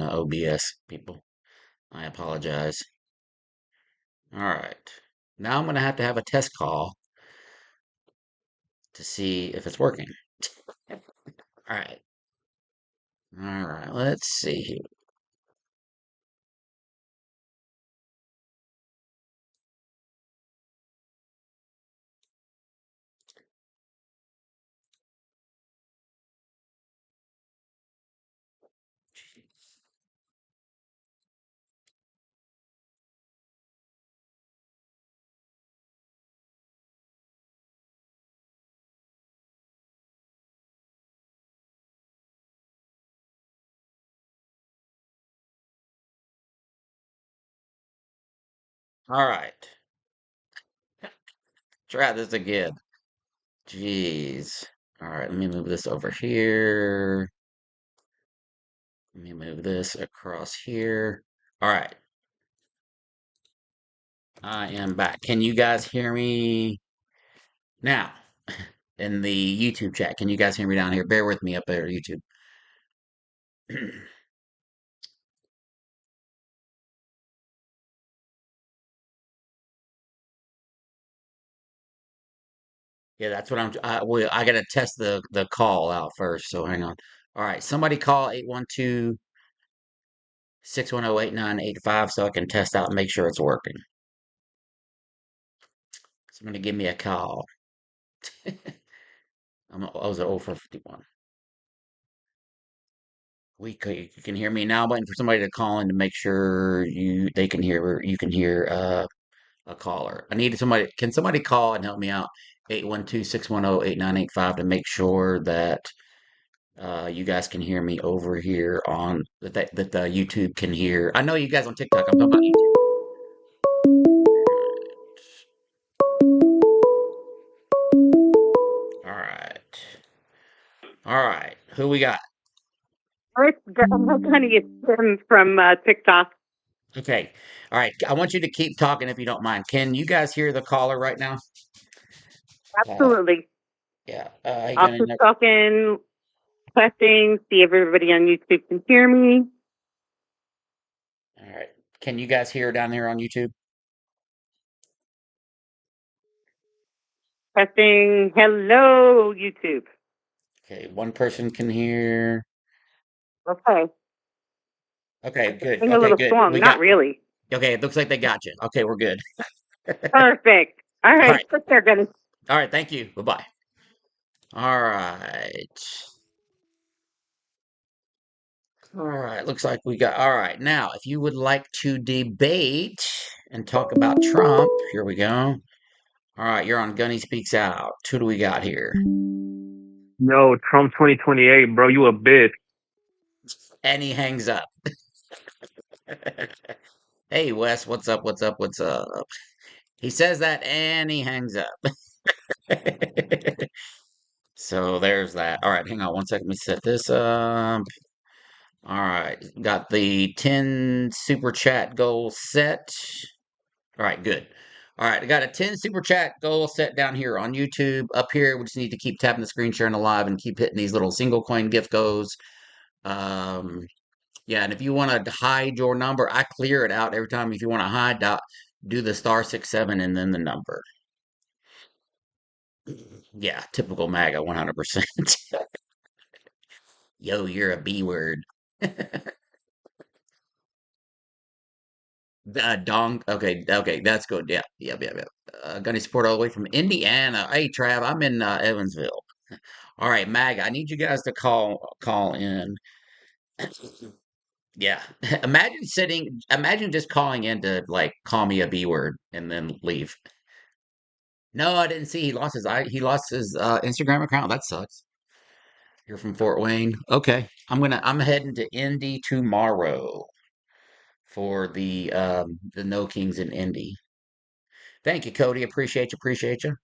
the OBS, people. I apologize. All right. Now I'm going to have a test call to see if it's working. All right. All right. Let's see here. All right. Try this again. Jeez. All right. Let me move this over here. Let me move this across here. All right. I am back. Can you guys hear me now? In the YouTube chat. Can you guys hear me down here? Bear with me up there, YouTube. Yeah, that's what I gotta test the call out first, so hang on. All right, somebody call 812-610-8985 so I can test out and make sure it's working. Somebody give me a call. I was at 0 for 51. You can hear me now. I'm waiting for somebody to call in to make sure you can hear a caller. I needed somebody. Can somebody call and help me out? 812-610-8985 to make sure that you guys can hear me over here on that the YouTube can hear. I know you guys on TikTok. I'm talking about YouTube. All right. All right. Who we got? I'm hoping to get Tim from TikTok. Okay. All right. I want you to keep talking if you don't mind. Can you guys hear the caller right now? Absolutely. Yeah. I'll keep talking, testing, see if everybody on YouTube can hear me. All right. Can you guys hear down here on YouTube? Testing. Hello, YouTube. Okay. One person can hear. Okay. Okay. Good. Sing a Okay. little Good. song. We Not got. really. Okay. It looks like they got you. Okay. We're good. Perfect. All All right. right. Take care, Dennis. All right. Thank you. Bye bye. All right. All right, looks like we got. All right, now, if you would like to debate and talk about Trump, here we go. All right, you're on Gunny Speaks Out. Who do we got here? No, Trump 2028, bro. You a bitch. And he hangs up. Hey, Wes, what's up? What's up? What's up? He says that and he hangs up. So there's that. All right, hang on one second. Let me set this up. All right, got the 10 super chat goal set. All right, good. All right, I got a 10 super chat goal set down here on YouTube. Up here, we just need to keep tapping the screen sharing the live and keep hitting these little single coin gift goes. Um, yeah, and if you want to hide your number, I clear it out every time. If you want to hide, do the *67 and then the number. Yeah, typical MAGA 100%. Yo, you're a B word. Dong. Okay, okay, that's good. Yeah, yeah, yeah, yeah. Gunny support all the way from Indiana. Hey, Trav, I'm in Evansville. All right, Mag, I need you guys to call in. Yeah. Imagine just calling in to like call me a B word and then leave. No, I didn't see he lost his Instagram account. That sucks. You're from Fort Wayne. Okay. I'm heading to Indy tomorrow for the No Kings in Indy. Thank you, Cody. Appreciate you, appreciate you.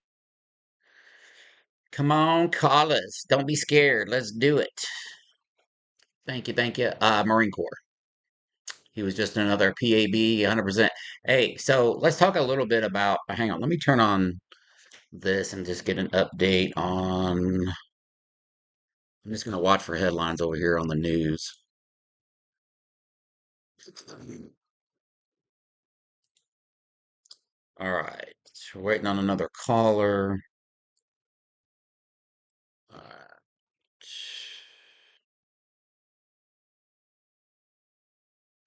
Come on, call us. Don't be scared. Let's do it. Thank you, thank you. Marine Corps. He was just another PAB, 100%. Hey, so let's talk a little bit about. Hang on, let me turn on this and just get an update on. I'm just going to watch for headlines over here on the news. All right. We're waiting on another caller. All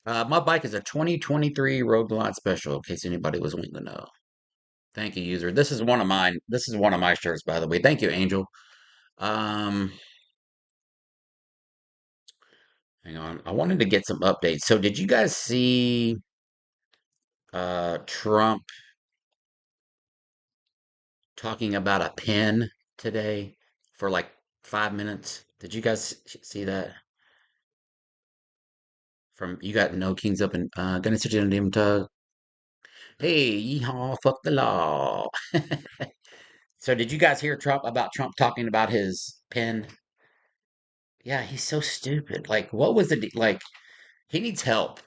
right. My bike is a 2023 Road Glide Special, in case anybody was wanting to know. Thank you, user. This is one of mine. This is one of my shirts, by the way. Thank you, Angel. Um, Hang on. I wanted to get some updates. So, did you guys see Trump talking about a pen today for like 5 minutes? Did you guys see that? From you got no kings up and gonna sit you in dim tug. Hey, yeehaw, fuck the law. So, did you guys hear Trump talking about his pen? Yeah, he's so stupid. Like, what was like? He needs help.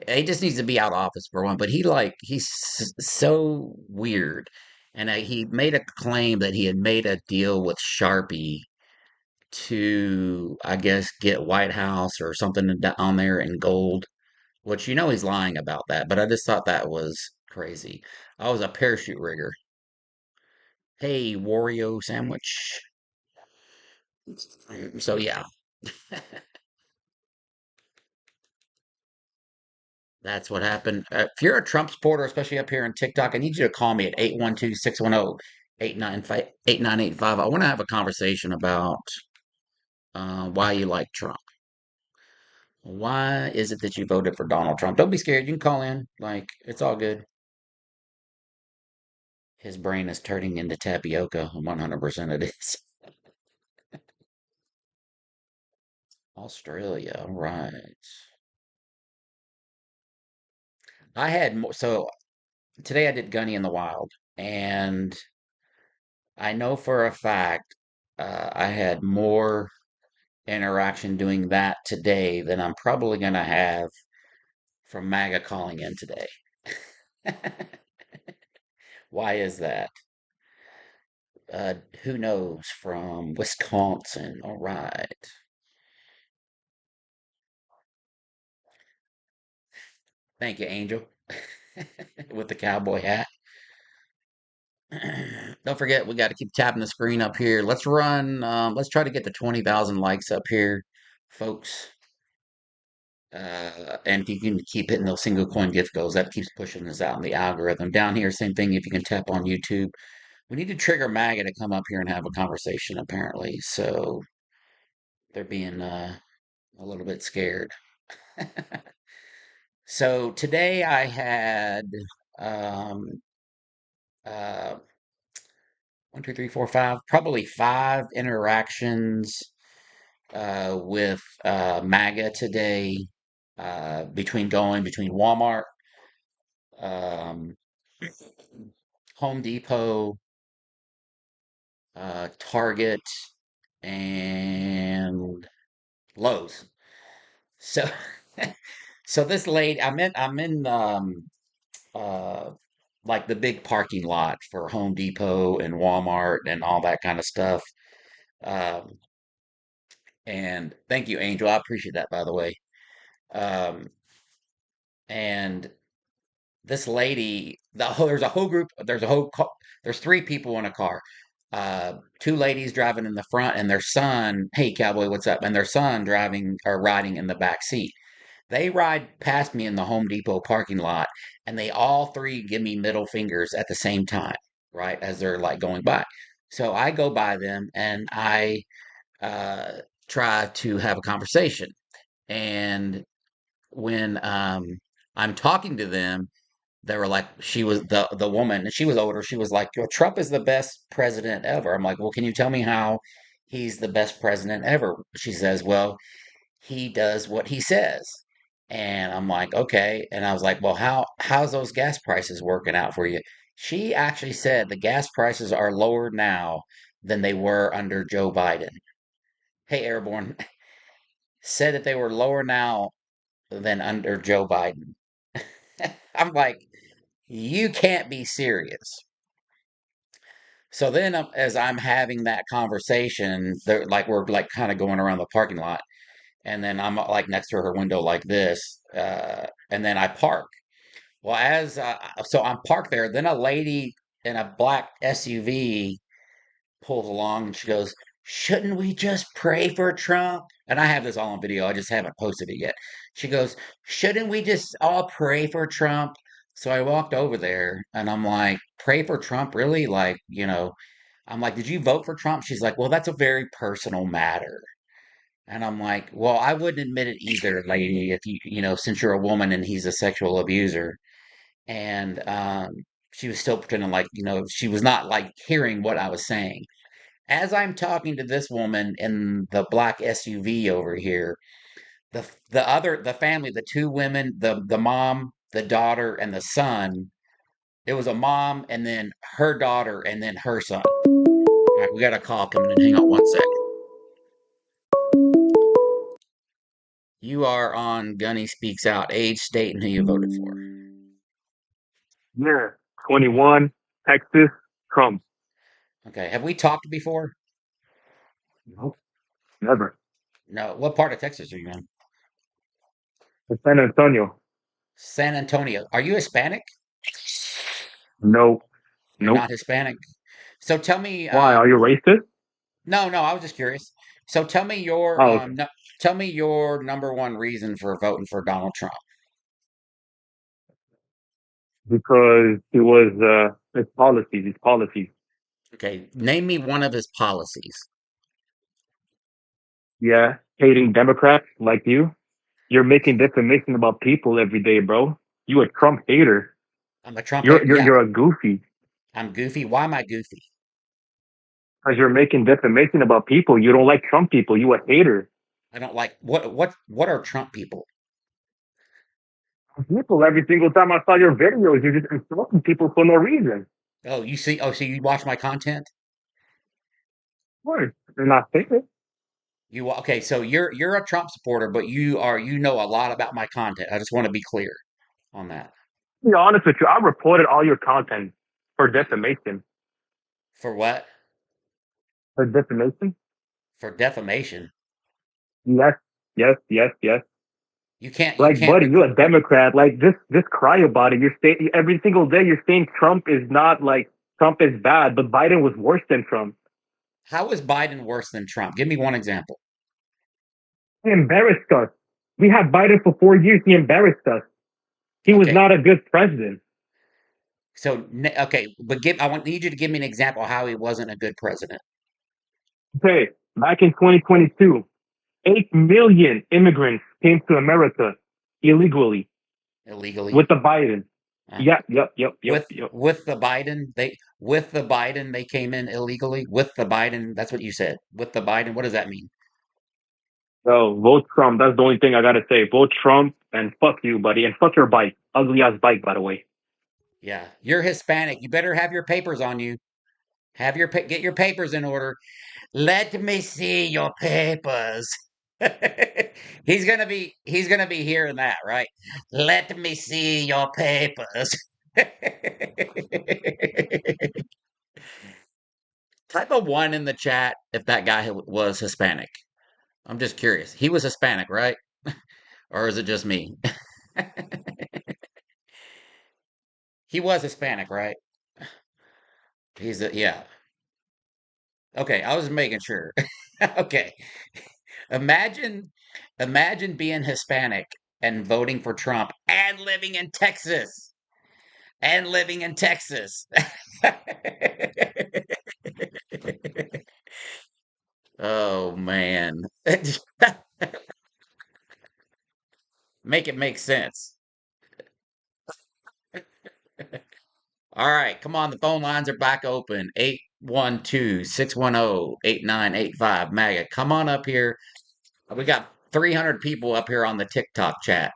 He just needs to be out of office for one. But he's so weird. And he made a claim that he had made a deal with Sharpie to, I guess, get White House or something on there in gold, which he's lying about that. But I just thought that was crazy. I was a parachute rigger. Hey, Wario sandwich. So yeah, that's what happened. If you're a Trump supporter, especially up here on TikTok, I need you to call me at 812-610-8985. I want to have a conversation about why you like Trump. Why is it that you voted for Donald Trump? Don't be scared. You can call in. Like, it's all good. His brain is turning into tapioca. 100% it is. Australia. All right. So today I did Gunny in the Wild, and I know for a fact I had more interaction doing that today than I'm probably going to have from MAGA calling in today. Why is that? Who knows? From Wisconsin. All right. Thank you, Angel. With the cowboy hat. Don't forget, we got to keep tapping the screen up here. Let's try to get the 20,000 likes up here, folks. And if you can keep hitting those single coin gift goals, that keeps pushing us out in the algorithm. Down here, same thing. If you can tap on YouTube, we need to trigger MAGA to come up here and have a conversation, apparently. So they're being a little bit scared. So today I had um, uh, one, two, three, four, five, probably five interactions with MAGA today between Walmart, um, Home Depot, Target, and Lowe's. So, so this lady, I'm in uh, like the big parking lot for Home Depot and Walmart and all that kind of stuff. Um, and thank you, Angel. I appreciate that, by the way. Um, and this lady, there's a whole group, there's three people in a car. Two ladies driving in the front and their son, hey cowboy, what's up? And their son driving or riding in the back seat. They ride past me in the Home Depot parking lot and they all three give me middle fingers at the same time, right? As they're like going by. So I go by them and I uh, try to have a conversation. And when I'm talking to them, they were like, she was the woman, and she was older. She was like, "Yo, Trump is the best president ever." I'm like, "Well, can you tell me how he's the best president ever?" She says, "Well, he does what he says." And I'm like, "Okay." And I was like, "Well, how's those gas prices working out for you?" She actually said the gas prices are lower now than they were under Joe Biden. Hey, Airborne said that they were lower now than under Joe Biden. I'm like, you can't be serious. So then, as I'm having that conversation, we're like kind of going around the parking lot. and then I'm like next to her window like this, and then I park. Well, so I'm parked there, then a lady in a black SUV pulls along and she goes, "Shouldn't we just pray for Trump?" And I have this all on video, I just haven't posted it yet. She goes, "Shouldn't we just all pray for Trump?" So I walked over there and I'm like, "Pray for Trump, really?" Like, I'm like, "Did you vote for Trump?" She's like, "Well, that's a very personal matter." And I'm like, "Well, I wouldn't admit it either, lady, if since you're a woman and he's a sexual abuser." And she was still pretending like, she was not like hearing what I was saying. As I'm talking to this woman in the black SUV over here, the family, the two women, the mom, the daughter, and the son, it was a mom and then her daughter and then her son. All right, we got a call coming in. Hang on one sec. You are on Gunny Speaks Out. Age, state, and who you voted for. Yeah. 21, Texas, Trump. Okay, have we talked before? Nope, never. No. What part of Texas are you in? San Antonio. San Antonio. Are you Hispanic? Nope, You're nope. not Hispanic. So tell me, Why? Are you racist? no, no, I was just curious. So Oh, okay. tell me your number one reason for voting for Donald Trump. Because it was his policies, his policies. Okay, name me one of his policies. Yeah, hating Democrats like you. You're making defamation about people every day, bro. You a Trump hater. I'm a Trump You're hater. you're Yeah, you're a goofy I'm goofy. Why am I goofy? because you're making defamation about people. You don't like Trump people. You a hater. I don't like what are Trump people? People every single time I saw your videos, you're just insulting people for no reason. Oh, you see, oh, so you watch my content? What? You're not thinking. Okay, so you're a Trump supporter, but you know a lot about my content. I just want to be clear on that. To be honest with you, I reported all your content for defamation. For what? For defamation? For defamation. Yes, yes, yes, yes. You Like, can't buddy, you're record. a Democrat. Like, just cry about it. You're saying every single day. You're saying Trump is not like Trump is bad, but Biden was worse than Trump. How is Biden worse than Trump? Give me one example. He embarrassed us. We had Biden for 4 years. He embarrassed us. He was Okay, not a good president. so okay, but need you to give me an example how he wasn't a good president. Okay, back in 2022, 8 million immigrants came to America illegally Illegally. with the Biden. Uh, Yep, yep, yep, yep, with yep. with the Biden they came in illegally. With the Biden, that's what you said. With the Biden, what does that mean? So vote Trump. That's the only thing I gotta say. Vote Trump and fuck you, buddy, and fuck your bike. Ugly ass bike, by the way. Yeah, you're Hispanic. You better have your papers on you. Get your papers in order. Let me see your papers. He's gonna be hearing that, right? Let me see your papers. Type a one in the chat if that guy was Hispanic. I'm just curious. He was Hispanic, right? Or is it just me? He was Hispanic, right? Yeah. Okay, I was making sure. Okay. Imagine imagine being Hispanic and voting for Trump and living in Texas. And living in Texas. Oh man. Make it make sense. All right, come on, the phone lines are back open. 812-610-8985. MAGA. Come on up here. We got 300 people up here on the TikTok chat.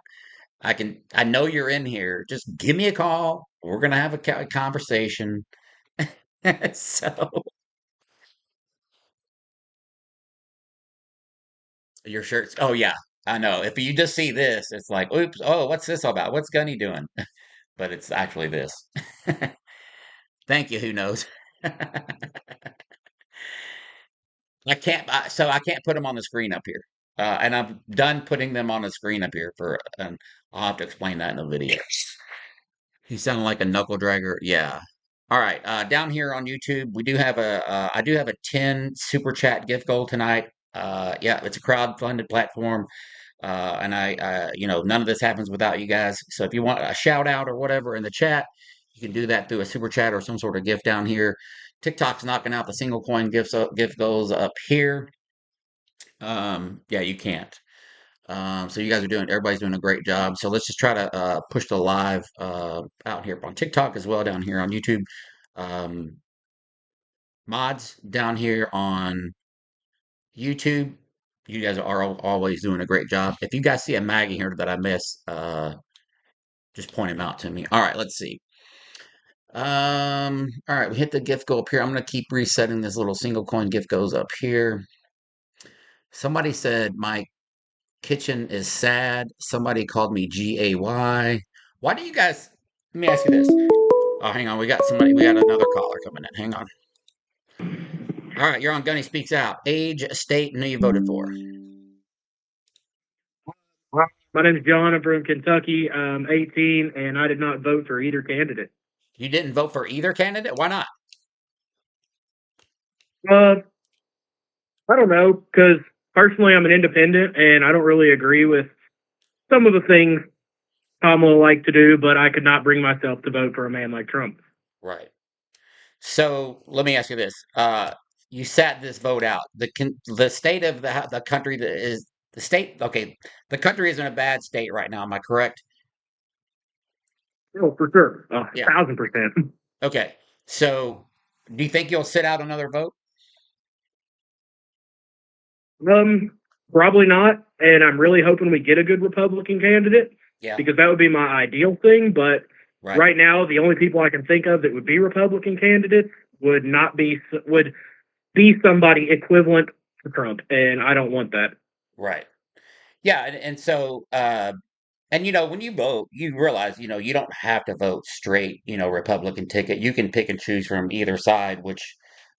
I know you're in here. Just give me a call. We're gonna have a conversation. So your shirts. Oh yeah, I know. If you just see this, it's like, oops. Oh, what's this all about? What's Gunny doing? But it's actually this. Thank you. Who knows? I can't. So I can't put them on the screen up here. And I'm done putting them on the screen up here and I'll have to explain that in the video. He sounded like a knuckle dragger. Yeah. All right. Down here on YouTube, I do have a 10 super chat gift goal tonight. Yeah, it's a crowd-funded platform. None of this happens without you guys. So if you want a shout out or whatever in the chat, you can do that through a super chat or some sort of gift down here. TikTok's knocking out the single coin gift goals up here. Yeah, you can't. So you guys are everybody's doing a great job. So let's just try to push the live out here on TikTok as well down here on YouTube. Um, Mods down here on YouTube, you guys are always doing a great job. If you guys see a mag in here that I miss, just point them out to me. All right, let's see. All right, we hit the gift goal up here. I'm gonna keep resetting this little single coin gift goes up here. Somebody said my kitchen is sad. Somebody called me GAY. Why do you guys? Let me ask you this. Oh, hang on. We got somebody. We got another caller coming in. Hang on. All right, you're on Gunny Speaks Out. Age, state, and who you voted for. Well, my name is John. I'm from Kentucky. I'm 18, and I did not vote for either candidate. You didn't vote for either candidate? Why not? Uh, I don't know, because personally, I'm an independent, and I don't really agree with some of the things Kamala like to do, but I could not bring myself to vote for a man like Trump. Right. So let me ask you this. You sat this vote out. The state of the country that is the state. Okay, the country is in a bad state right now. Am I correct? Oh, for sure. Yeah. 1,000%. Okay. So do you think you'll sit out another vote? Probably not. And I'm really hoping we get a good Republican candidate Yeah. because that would be my ideal thing. But Right. right now, the only people I can think of that would be Republican candidates would be somebody equivalent to Trump, and I don't want that. Right. Yeah. And so when you vote, you realize you don't have to vote straight. Republican ticket. You can pick and choose from either side, which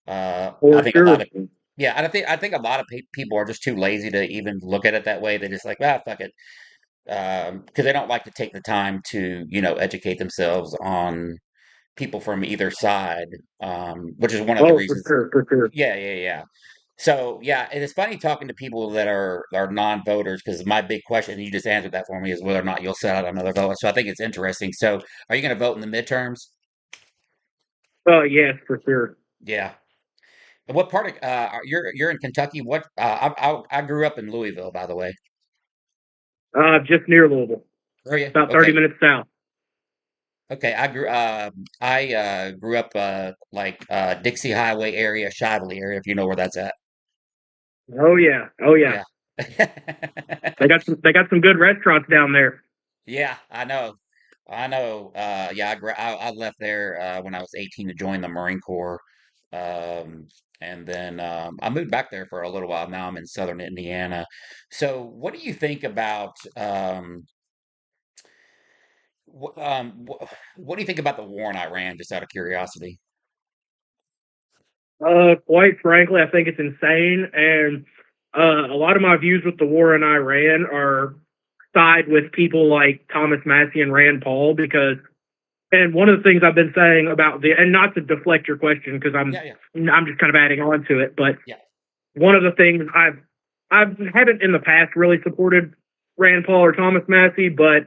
I For think a lot sure. of yeah, I think a lot of people are just too lazy to even look at it that way. They're just like, fuck it, because they don't like to take the time to educate themselves on people from either side, which is one of the Oh, for reasons. sure, for sure. Yeah, yeah, yeah. So yeah, and it's funny talking to people that are non-voters because my big question, and you just answered that for me, is whether or not you'll set out another vote. So I think it's interesting. So are you going to vote in the midterms? Yes, for sure. Yeah. And what part of you're in Kentucky? What I grew up in Louisville, by the way. Just near Louisville, Are you? about 30 Okay. minutes south. Okay. I grew up like Dixie Highway area, Shively area, if you know where that's at. Oh yeah, oh yeah. Yeah. They got some good restaurants down there. Yeah, I know. I know. Yeah, I left there when I was 18 to join the Marine Corps. Um, and then I moved back there for a little while. Now I'm in southern Indiana. So, what do you think about what do you think about the war in Iran, just out of curiosity? Quite frankly, I think it's insane, and a lot of my views with the war in Iran are side with people like Thomas Massey and Rand Paul because. And one of the things I've been saying about and not to deflect your question because Yeah, yeah, I'm just kind of adding on to it, but yeah. one of the things I haven't in the past really supported Rand Paul or Thomas Massey, but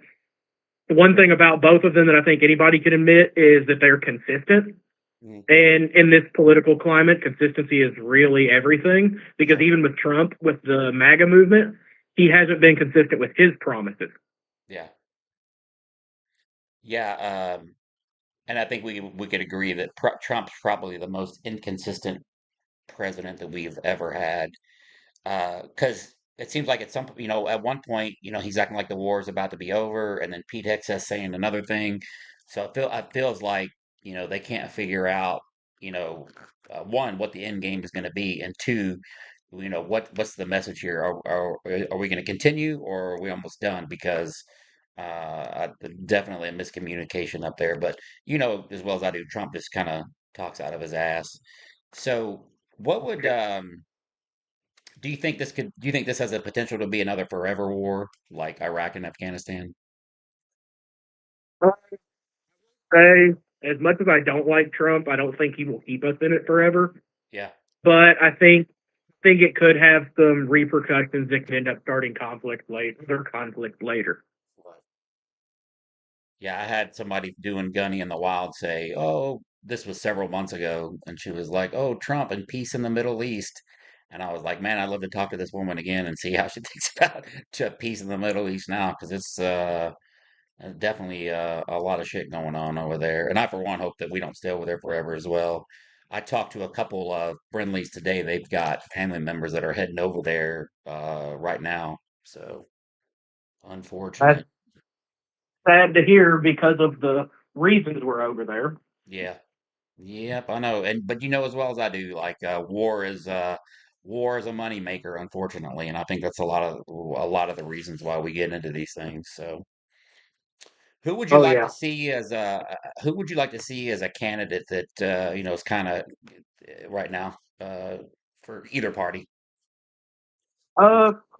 the one thing about both of them that I think anybody can admit is that they're consistent. Mm, And in this political climate, consistency is really everything because right. even with Trump, with the MAGA movement, he hasn't been consistent with his promises. Yeah, yeah. And I think we could agree that Trump's probably the most inconsistent president that we've ever had. Because it seems like at one point, he's acting like the war is about to be over, and then Pete Hegseth saying another thing. So it feels like they can't figure out one, what the end game is going to be, and two, what's the message here? Are we going to continue, or are we almost done? Because definitely a miscommunication up there. But as well as I do, Trump just kind of talks out of his ass. So what would Do you think this has the potential to be another forever war like Iraq and Afghanistan? Uh, Say, as much as I don't like Trump, I don't think he will keep us in it forever. Yeah. But I think it could have some repercussions that could end up starting conflict later. Yeah, I had somebody doing Gunny in the Wild say, "Oh, this was several months ago," and she was like, "Oh, Trump and peace in the Middle East." And I was like, "Man, I'd love to talk to this woman again and see how she thinks about peace in the Middle East now, because it's definitely a lot of shit going on over there." And I, for one, hope that we don't stay over there forever as well. I talked to a couple of Brindleys today. They've got family members that are heading over there right now. So That's unfortunate. sad to hear because of the reasons we're over there. Yeah. Yep, I know. And but you know as well as I do, like war is a money maker, unfortunately, and I think that's a lot of the reasons why we get into these things. So, who would you Oh like to yeah. see as a who would you like to see as a candidate that is kind of right now for either party?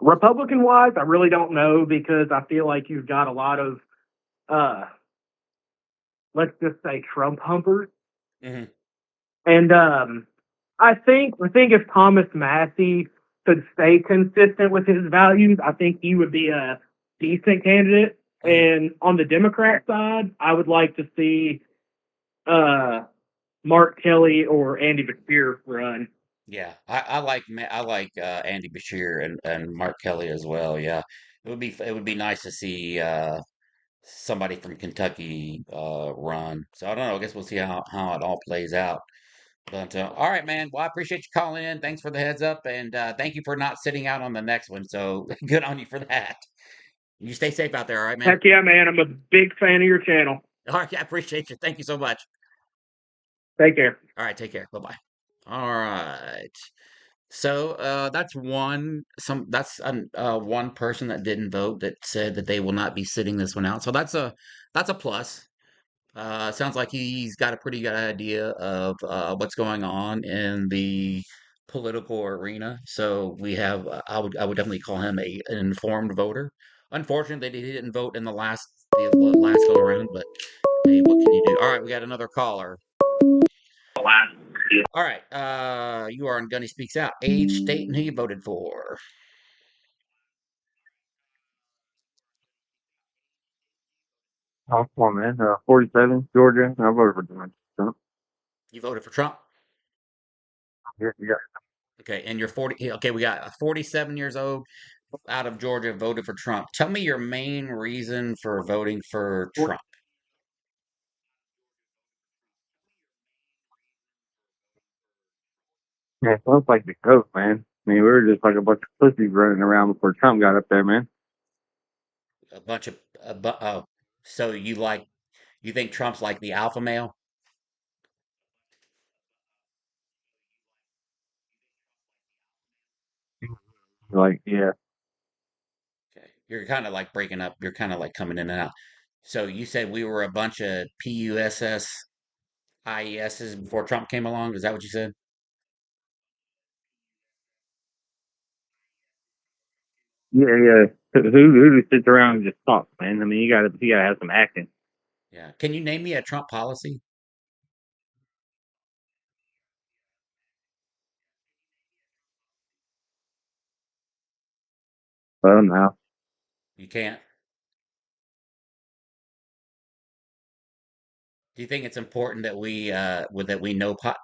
Republican wise, I really don't know because I feel like you've got a lot of uh let's just say Trump humpers. Hmm. And I think if Thomas Massey could stay consistent with his values, I think he would be a decent candidate. Hmm. And on the Democrat side, I would like to see uh Mark Kelly or Andy Beshear run. Yeah, I like Andy Bashir and Mark Kelly as well. Yeah, it would be nice to see somebody from Kentucky run. So I don't know. I guess we'll see how it all plays out. But all right, man. Well, I appreciate you calling in. Thanks for the heads up, and thank you for not sitting out on the next one. So good on you for that. You stay safe out there, all right, man. Heck yeah, man! I'm a big fan of your channel. All right, I appreciate you. Thank you so much. Take care. All right, take care. Bye bye. All right. So that's one person that didn't vote that said that they will not be sitting this one out. So that's a plus. Sounds like he's got a pretty good idea of what's going on in the political arena. So we have, I would definitely call him an informed voter. Unfortunately, he didn't vote in the last go around, but hey, what can you do? All right, we got another caller. All right, you are on Gunny Speaks Out. Age, state, and who you voted for. Oh, come on, man. 47, Georgia. I voted for Donald Trump. You voted for Trump. Yeah, yeah. Okay, and you're 40. Okay, we got 47 years old out of Georgia voted for Trump. Tell me your main reason for voting for Trump. Yeah, it sounds like the coast, man. I mean, we were just like a bunch of pussies running around before Trump got up there, man. A bunch of, oh, so you think Trump's like the alpha male? Like, yeah. Okay, you're kind of like breaking up. You're kind of like coming in and out. So you said we were a bunch of PUSSIESs before Trump came along. Is that what you said? Yeah, yeah. Who just sits around and just talks, man? I mean, you gotta have some acting. Yeah. Can you name me a Trump policy? Well, now, You can't. Do you think it's important that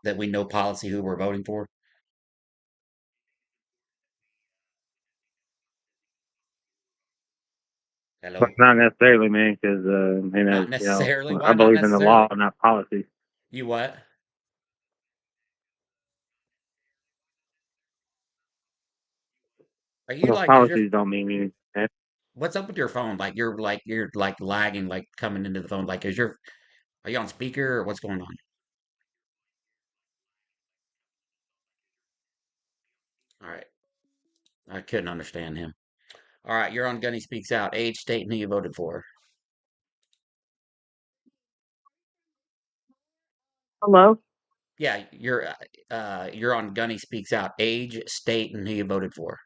that we know policy who we're voting for? but Hello? not necessarily, man, because Not necessarily. I Why not believe in the law, necessarily? not policy. You what? Are you Well, like, is your policies don't mean anything, man. what's up with your phone? Like you're lagging, like coming into the phone. Like, are you on speaker or what's going on? All right. I couldn't understand him. All right, you're on Gunny Speaks Out. Age, state, and who you voted for. Hello? Yeah, you're on Gunny Speaks Out. Age, state, and who you voted for.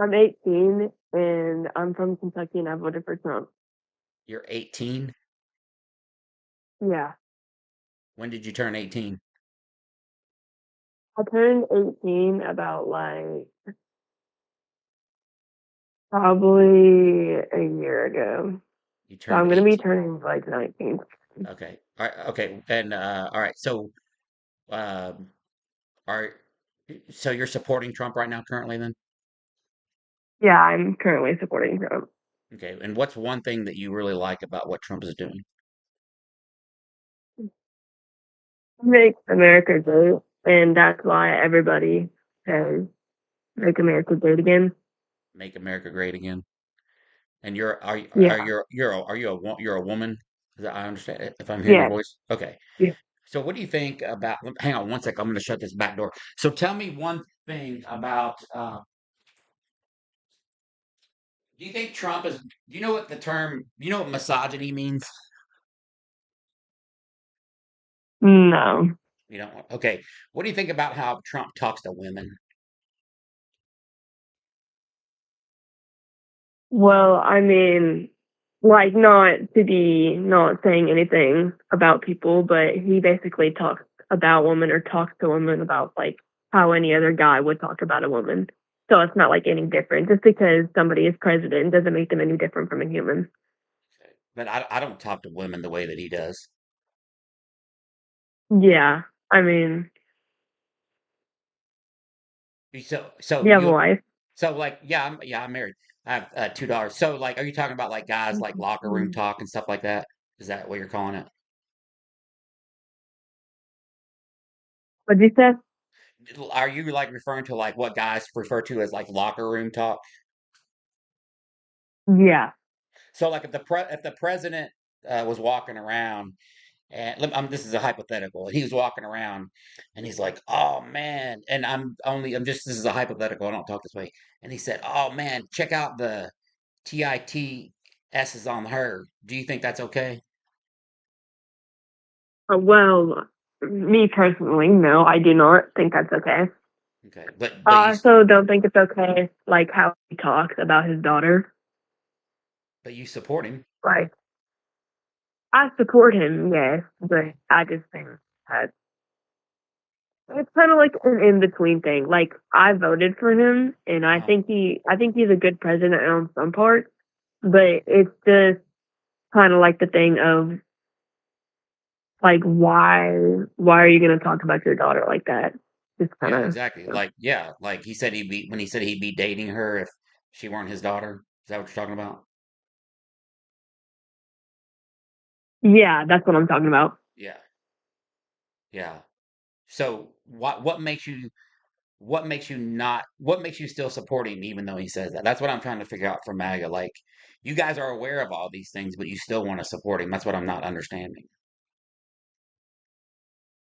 I'm 18 and I'm from Kentucky and I voted for Trump. You're 18. Yeah. When did you turn 18? I turned 18 about like probably a year ago. You So turned I'm gonna be 18. turning like 19. Okay. All right. Okay. And all right. So, um, are so you're supporting Trump right now, currently, then? Yeah, I'm currently supporting Trump. Okay. And what's one thing that you really like about what Trump is doing? Make America great, and that's why everybody says make America great again. Make America great again. And you're are Yeah, you're a woman? Is that, I understand it, if I'm hearing your yeah, voice. Okay. yeah. So what do you think about? Hang on one sec. I'm going to shut this back door. So tell me one thing about. Do you think Trump is? Do you know what the term? You know what misogyny means? No. You don't. Okay. What do you think about how Trump talks to women? Well, I mean, like not to be not saying anything about people, but he basically talks about women or talks to women about like how any other guy would talk about a woman. So it's not like any different. Just because somebody is president doesn't make them any different from a human. But I don't talk to women the way that he does. Yeah. I mean, So you have a you wife. so like I'm married. I have $2. So like, are you talking about like guys like locker room Mhm. talk and stuff like that? Is that what you're calling it? What'd you say? Are you like referring to like what guys refer to as like locker room talk? Yeah. So like if the president was walking around and this is a hypothetical, and he was walking around and he's like, "Oh man," and I'm just this is a hypothetical. I don't talk this way. And he said, "Oh man, check out the TITS on her." Do you think that's okay? Well, me personally, no, I do not think that's okay. Okay, but I also don't think it's okay, like how he talks about his daughter. you support him. Like, I support him, yes, but I just think that it's kind of like an in between thing. Like, I voted for him, and Uh-huh. I think he's a good president on some parts, but it's just kind of like the thing of like, why are you gonna talk about your daughter like that? Just kind Yeah, of, exactly. Like yeah, like he said he'd be when he said he'd be dating her if she weren't his daughter. Is that what you're talking about? yeah, that's what I'm talking about. Yeah, yeah. So what makes you not what makes you still support him even though he says that? That's what I'm trying to figure out for MAGA. Like you guys are aware of all these things, but you still want to support him. That's what I'm not understanding.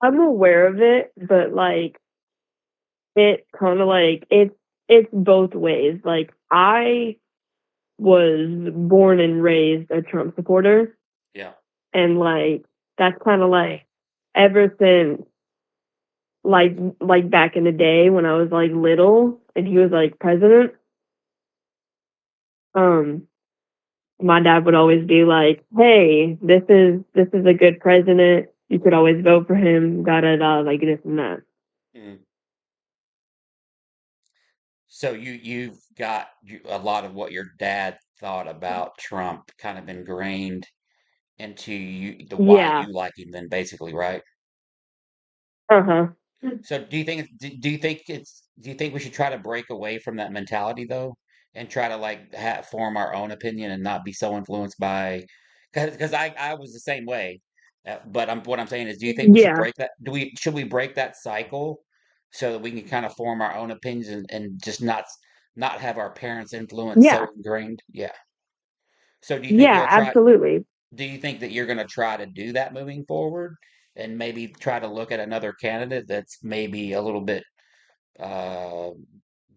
I'm aware of it, but like it kind of like it's both ways. Like I was born and raised a Trump supporter, Yeah. and like that's kind of like ever since like back in the day when I was like little and he was like president. Um, my dad would always be like, "Hey, this is a good president. You could always vote for him." Da da da, like this and that. Mm. So you've got a lot of what your dad thought about Trump kind of ingrained into you the why Yeah. you like him then basically, right? Uh huh. So do you think we should try to break away from that mentality though, and try to like form our own opinion and not be so influenced by because I was the same way, but what I'm saying is, do you think we should Yeah. break that? Do we should we break that cycle so that we can kind of form our own opinions and just not have our parents' influence so Yeah. ingrained? Yeah. So Yeah. Absolutely. do you think that you're going to try to do that moving forward and maybe try to look at another candidate that's maybe a little bit uh,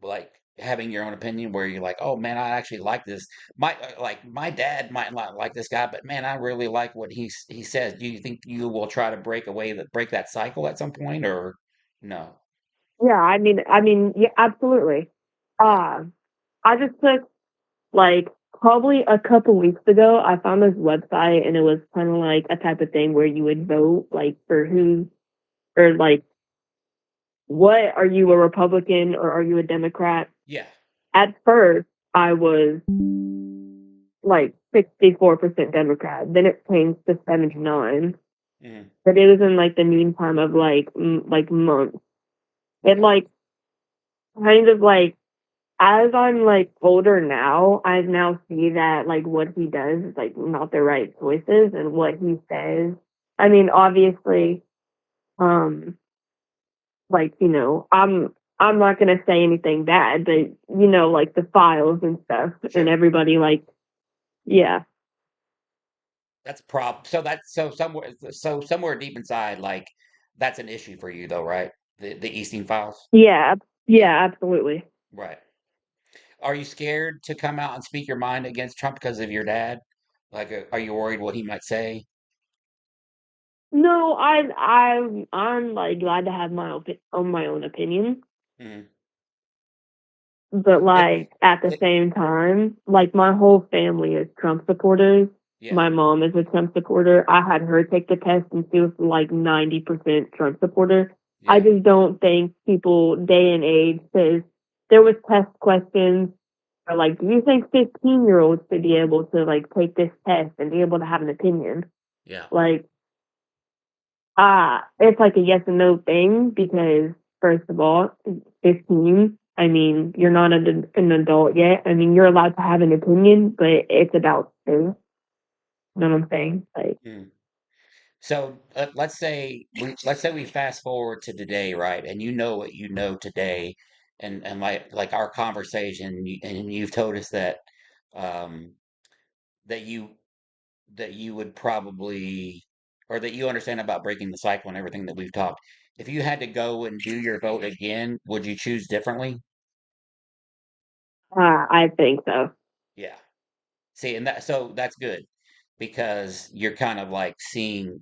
like having your own opinion where you're like, oh man, I actually like this. My dad might not like this guy, but man, I really like what he says. Do you think you will try to break that cycle at some point, or no? Yeah, I mean, yeah, absolutely. Yeah. Uh, I just took like probably a couple weeks ago. I found this website, and it was kind of like a type of thing where you would vote like for who or like what are you, a Republican or are you a Democrat? Yeah. At first, I was like 64% Democrat. Then it changed to 79. Mhm. But it was in like the meantime of like like months. It Yeah. like kind of like as I'm like older now, I now see that like what he does is like not the right choices, and what he says. I mean, obviously, um, like I'm not gonna say anything bad, but like the files and stuff, and Sure. everybody like, yeah, That's a problem. So somewhere deep inside, like that's an issue for you, though, right? The Easting files. yeah, Yeah. yeah, absolutely. Right. Are you scared to come out and speak your mind against Trump because of your dad? Like, are you worried what he might say? No, I'm like glad to have my own opinion. Mhm. But It, like at the it, same time, like my whole family is Trump supporters. yeah, My mom is a Trump supporter. I had her take the test, and she was like 90% Trump supporter. I yeah, just don't think people day and age, because there was test questions or like, do you think 15-year-olds should be able to like take this test and be able to have an opinion? yeah, Like, it's like a yes and no thing, because first of all, 15. I mean, you're not an adult yet. I mean, you're allowed to have an opinion, but it's about things. You know what I'm saying? Like, mm. So let's say we fast forward to today, right? And you know what you know today, and like our conversation, and you've told us that um, that you would probably, or that you understand about breaking the cycle and everything that we've talked. If you had to go and do your vote again, would you choose differently? I think so. Yeah. See, and that's good because you're kind of like seeing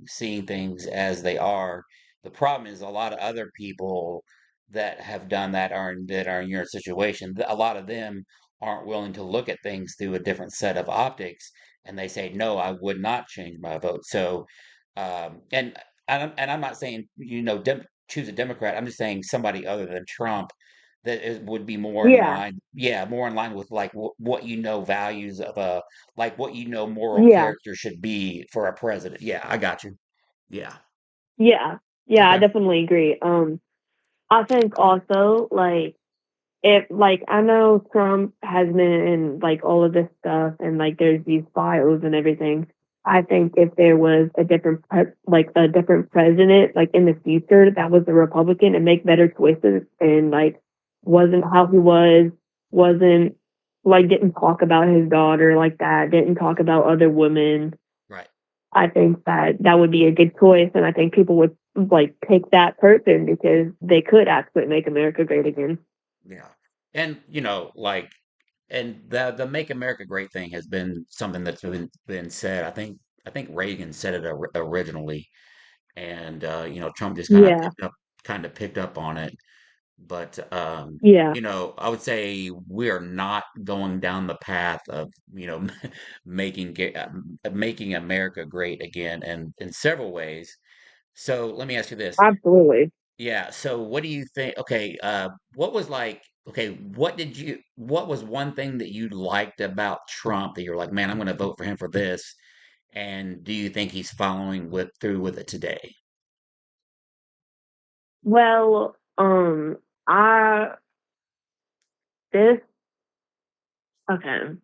things as they are. The problem is a lot of other people that have done that are in your situation. A lot of them aren't willing to look at things through a different set of optics, and they say, "No, I would not change my vote." So, and I'm not saying choose a Democrat. I'm just saying somebody other than Trump would be more in Yeah, line, yeah, more in line with like what values of a like what moral yeah, character should be for a president. Yeah, I got you. Yeah. yeah, yeah. I Okay. definitely agree. I think also like, if like, I know Trump has been in like all of this stuff, and like there's these files and everything. I think if there was a different president like in the future that was a Republican and make better choices, and like wasn't how he wasn't like, didn't talk about his daughter like that, didn't talk Mhm. about other women. Right. I think that that would be a good choice, and I think people would like pick that person because they could actually make America great again. Yeah. And and the Make America Great thing has been something that's been said. I think Reagan said it originally, and Trump just Yeah, kind of picked up on it. But yeah. I would say we are not going down the path of making America great again, and in several ways. So let me ask you this. Absolutely. Yeah, so what do you think? Okay, what was like, okay, what was one thing that you liked about Trump that you're like, man, I'm going to vote for him for this? And do you think he's following through with it today? Well, I this okay.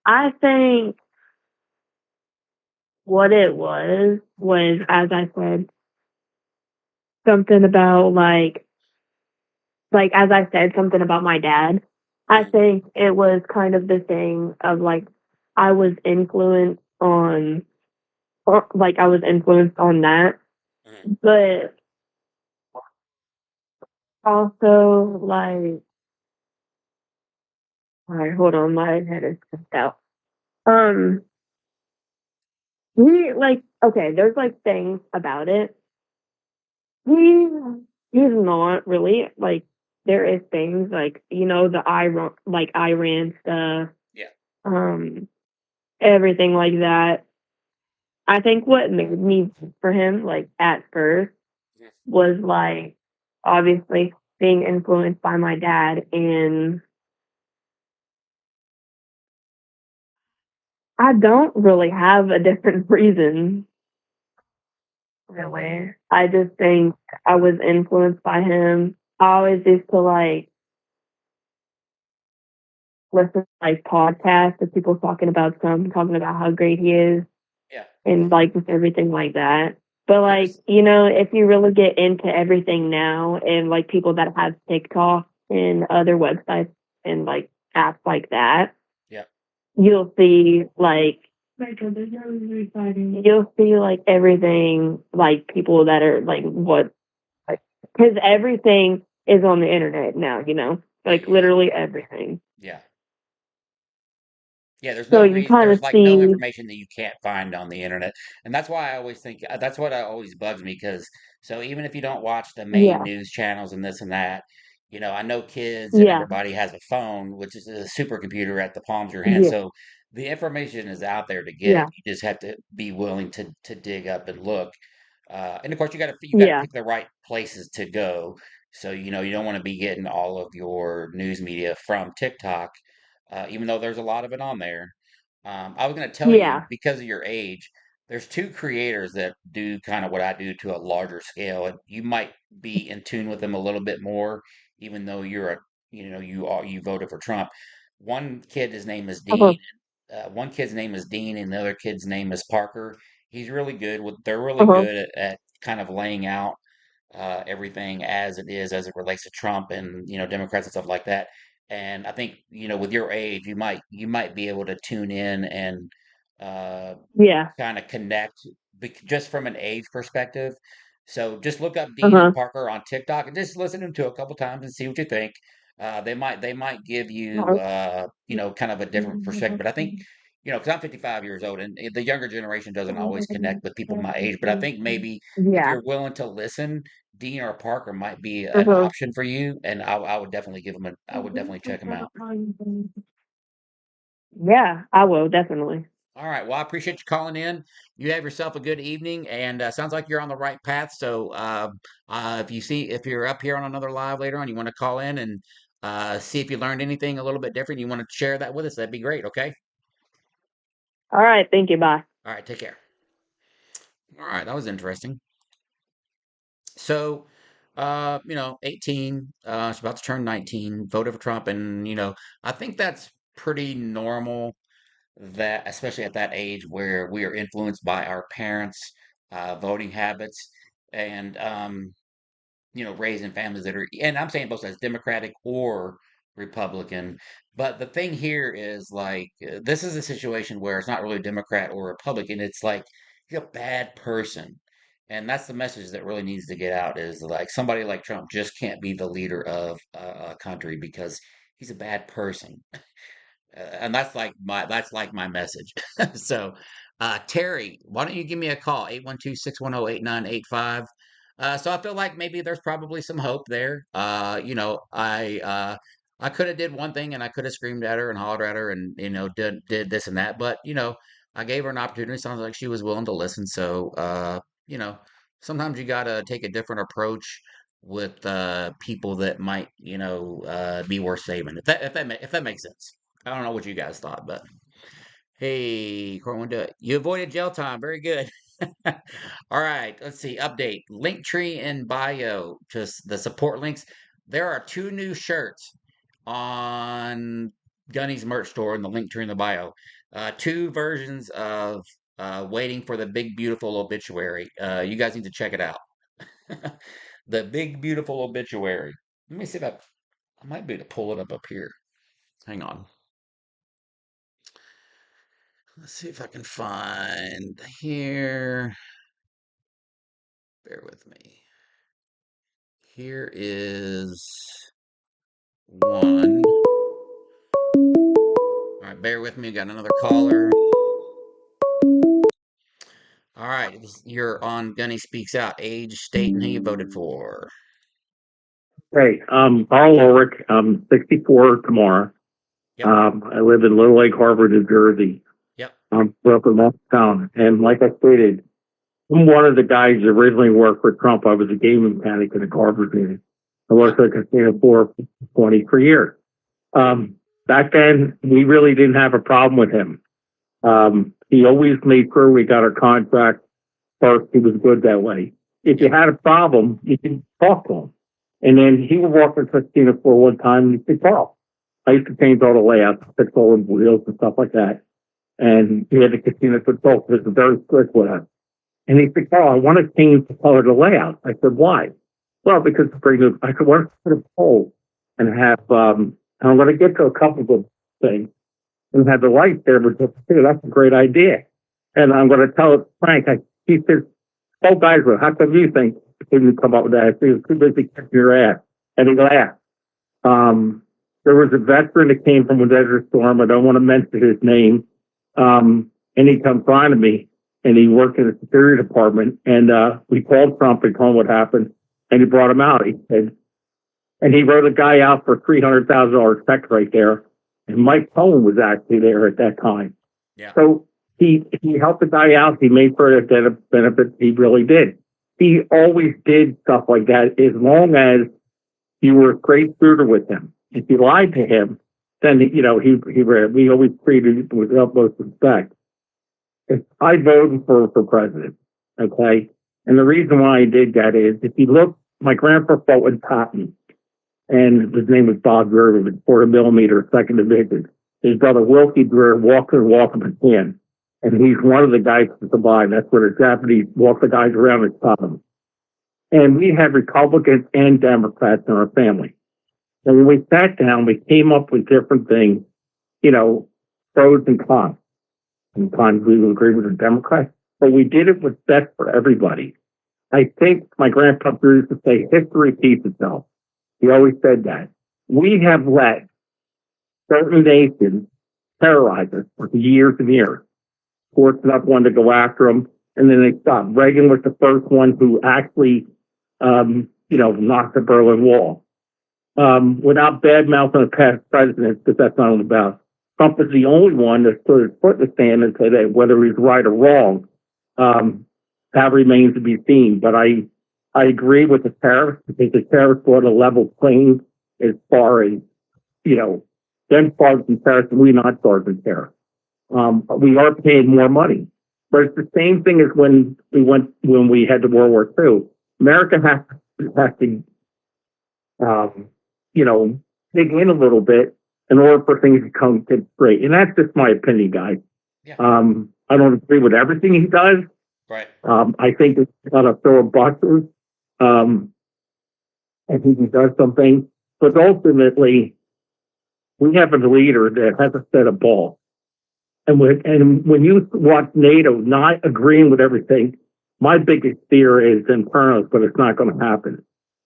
I think what it was, as I said, something about like as I said, something about my dad. I Mm, think it was kind of the thing of like I was influenced on, or like I was influenced on that, mm, but also like All right, hold on, my head is just out. Um, he like okay, there's like things about it. He he's not really like there is things like the Iran stuff, Yeah. um, everything like that. I think what made me for him like at first Mhm. was like obviously being influenced by my dad, and I don't really have a different reason. Really, I just think I was influenced by him. I always used to like listen to like podcasts of people talking about Trump, talking about how great he is, Yeah. and like just everything like that. But like, There's if you really get into everything now and like people that have TikTok and other websites and like apps like that, yeah. you'll see like everything like people that are like what because everything is on the internet now, Yeah. like Yeah. Yeah. literally everything. Yeah. Yeah, there's So no you reason, kind of there's like no see, information that you can't find on the internet. And that's why I always think that's what always bugs me because so even if you don't watch the main yeah, news channels and this and that, I know kids and yeah, everybody has a phone, which is a supercomputer at the palms of your hand. yeah, So the information is out there to get. yeah, You just have to be willing to dig up and look. And of course you got to yeah, pick the right places to go. So you don't want to be getting all of your news media from TikTok even though there's a lot of it on there. I was going to tell you, yeah, because of your age, there's two creators that do kind of what I do to a larger scale, and you might be in tune with them a little bit more, even though you voted for Trump. One kid, his name is uh-huh, Dean. One kid's name is Dean, and the other kid's name is Parker. He's really good with. They're really uh-huh, good at kind of laying out everything as it is as it relates to Trump and Democrats and stuff like that. And I think with your age, you might be able to tune in and uh, yeah, kind of connect just from an age perspective. So just look up Dean and uh-huh, Parker on TikTok and just listen to them to a couple times and see what you think. They might give you uh-huh. kind of a different perspective. But I think because I'm 55 years old and the younger generation doesn't always connect with people my age. But I think maybe if Yeah, you're willing to listen, Dean or Parker might be an uh-huh. option for you, and I would definitely I would definitely check them out. Yeah, I will definitely. All right. Well, I appreciate you calling in. You have yourself a good evening, and sounds like you're on the right path. So, if you're up here on another live later on, you want to call in and see if you learned anything a little bit different, you want to share that with us, that'd be great. Okay. All right, thank you. Bye. All right. Take care. All right. That was interesting. So, 18, she's about to turn 19, voted for Trump, and I think that's pretty normal that especially at that age where we are influenced by our parents' voting habits and raised in families that are, and I'm saying both sides, Democratic or Republican. But the thing here is like this is a situation where it's not really Democrat or Republican. It's like you're a bad person. And that's the message that really needs to get out is like somebody like Trump just can't be the leader of a country because he's a bad person. And that's like my message. So, Terry, why don't you give me a call? 812-610-8985. So I feel like maybe there's probably some hope there. I could have did one thing and I could have screamed at her and hollered at her and did this and that, but I gave her an opportunity. Sounds like she was willing to listen. So you know, sometimes you gotta take a different approach with people that might be worth saving. If that makes sense. I don't know what you guys thought, but hey, Corwin, you avoided jail time. Very good. All right, let's see. Update. Linktree in bio. Just the support links. There are two new shirts on Gunny's merch store in the link tree in the bio. Two versions of Waiting for the Big Beautiful Obituary. You guys need to check it out. The Big Beautiful Obituary. Let me see if I might be able to pull it up here. Hang on. Let's see if I can find here. Bear with me. Here is one. All right, bear with me. Got another caller. All right, you're on Gunny Speaks Out. Age, state, and who you voted for. Hey, Carl Ulrich. I'm 64 tomorrow. Yep, I live in Little Lake Harbor, New Jersey. yep, I'm up in that town. And like I stated, I'm one of the guys that originally worked for Trump. I was a game mechanic in a Carver game. I yep, worked at a casino for 23 years. Back then, we really didn't have a problem with him. He always made sure we got our contract first. He was good that way. If you yep, had a problem, you could talk to him. And then he would walk into casino for one time and he said, Carl, I used to change all the layouts, fix all the wheels and stuff like that. And he had the casino control because it's very strict with us. And he said, Carl, I want to change the color of the layout. I said, why? Well, because it's pretty good. I said, why don't you put a pole and have, and I'm going to get to a couple of good things and have the light there, but that's a great idea. And I'm going to tell Frank, he says, oh, guys, how come you think you come up with that? I said, he was too busy kicking your ass. And he laughed. There was a veteran that came from a Desert Storm. I don't want to mention his name. And he comes on to me and he worked in the security department. And we called Trump and told him what happened. And he brought him out. He said, and he wrote a guy out for $300,000 check right there. And Mike Cohen was actually there at that time. yeah, So he helped the guy out. He made for the benefits. He really did. He always did stuff like that as long as you were a straight shooter with him. If you lied to him, then we always treated him with the utmost respect. If I voted for president, okay, and the reason why I did that is if you look, my grandpa fought in Patton, and his name was Bob Greer, with 40 millimeter, second division. His brother Wilkie Greer walked in, and he's one of the guys to survive. That's where the Japanese walk the guys around and stop them. And we had Republicans and Democrats in our family. And when we sat down, we came up with different things, pros and cons. Sometimes we would agree with the Democrats, but we did it with best for everybody. I think my grandpa used to say, history repeats itself. He always said that. We have let certain nations terrorize us for years and years. Forcing up one to go after them, and then they stopped. Reagan was the first one who actually, knocked the Berlin Wall. Without bad mouthing the past presidents, because that's not all about. Trump is the only one that stood his foot in the stand and said, hey, whether he's right or wrong, that remains to be seen. But I agree with the tariffs because the tariffs brought a level playing as far as, them charging tariffs and we not charging tariffs. We are paying more money. But it's the same thing as when we had the World War II. America has to dig in a little bit in order for things to come to straight. And that's just my opinion, guys. yeah, I don't agree with everything he does. right, I think it's got a filibuster. I think he does something. But ultimately, we have a leader that has a set of balls. And when you watch NATO not agreeing with everything, my biggest fear is internal, but it's not going to happen.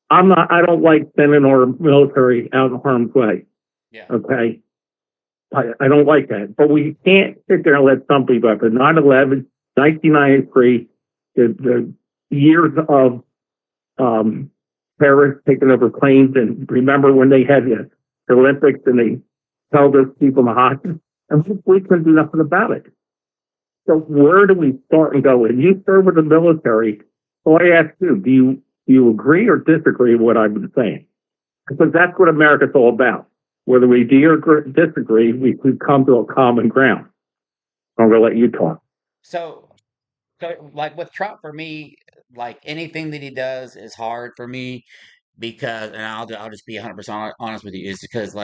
I don't like sending our military out in harm's way. yeah, Okay. I don't like that. But we can't sit there and let some people happen. 9/11, 1993, the years of terrorists taking over planes. And remember when they had the Olympics and they held those people in the hostages? And we couldn't do nothing about it. So where do we start and go? And you serve with the military. So I ask you, do you agree or disagree with what I've been saying? Because that's what America's all about. Whether we do or disagree, we come to a common ground. I'm going to let you talk. So, like with Trump, for me, like anything that he does is hard for me because, and I'll just be 100% honest with you, is because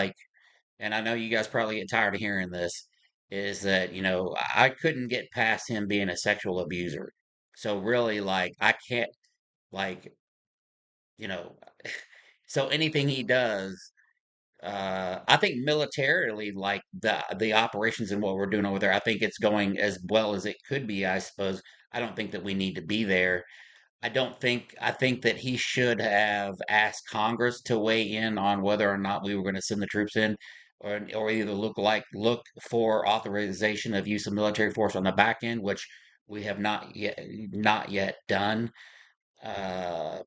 and I know you guys probably get tired of hearing this, is that, I couldn't get past him being a sexual abuser. So really, I can't, like, you know, so anything he does, I think militarily, like the operations and what we're doing over there, I think it's going as well as it could be, I suppose. I don't think that we need to be there. I think that he should have asked Congress to weigh in on whether or not we were going to send the troops in. or either look for authorization of use of military force on the back end, which we have not yet done. Uh,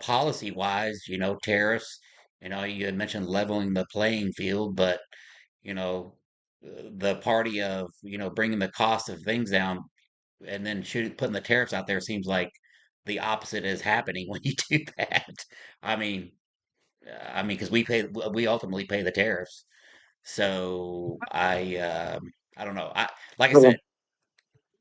policy wise, tariffs. You had mentioned leveling the playing field, but you know, the party of bringing the cost of things down and then putting the tariffs out there seems like the opposite is happening when you do that. I mean, because we ultimately pay the tariffs. So I don't know. Like I said,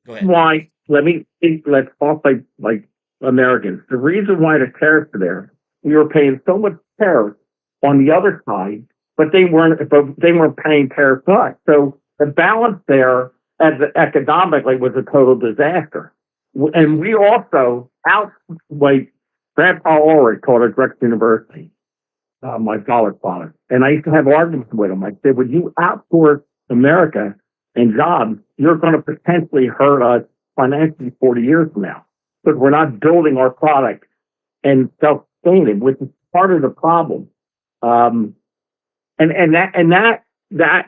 So go ahead. why? Let's talk like Americans. The reason why the tariffs are there, we were paying so much tariff on the other side, but they weren't paying tariff to us. So the balance there, as economically, was a total disaster. And we also like Grandpa Ulrich taught at Drexel University, my college father, and I used to have arguments with him. I said, "When you outsource America and jobs, you're going to potentially hurt us financially 40 years from now because we're not building our product and self-sustaining, which is part of the problem." Um, and that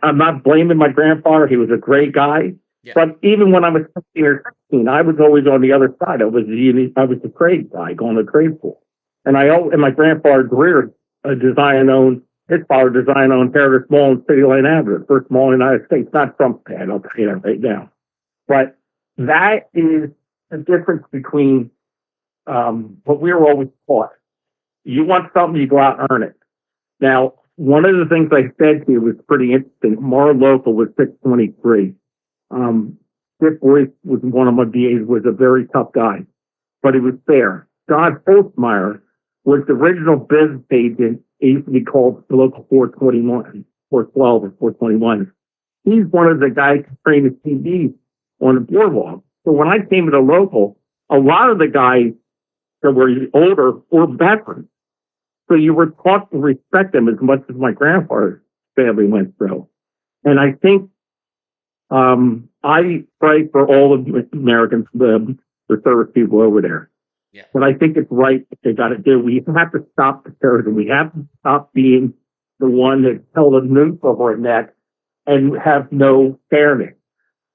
I'm not blaming my grandfather. He was a great guy. Yeah. But even when I was 15 or 16, I was always on the other side. I was the trade guy going to trade school. And my grandfather Greer, his father owned Heritage Mall in City Lane Avenue, the first mall in the United States, not Trump's pad, I'll tell you that right now. But that is the difference between what we were always taught. You want something, you go out and earn it. Now, one of the things I said to you was pretty interesting. Mar Local was 623. Dick Royce was one of my DAs, was a very tough guy, but he was fair. John Holtzmeyer was the original business agent. It used to be called the Local 421, 412 or 421. He's one of the guys who trained the TV on the boardwalk. So when I came to the local, a lot of the guys that were older were veterans. So you were taught to respect them as much as my grandfather's family went through. And I think I pray for all of Americans, the service people over there. Yeah. But I think it's right what they got to do. We have to stop the terrorism. We have to stop being the one that held a noose over our neck and have no fairness.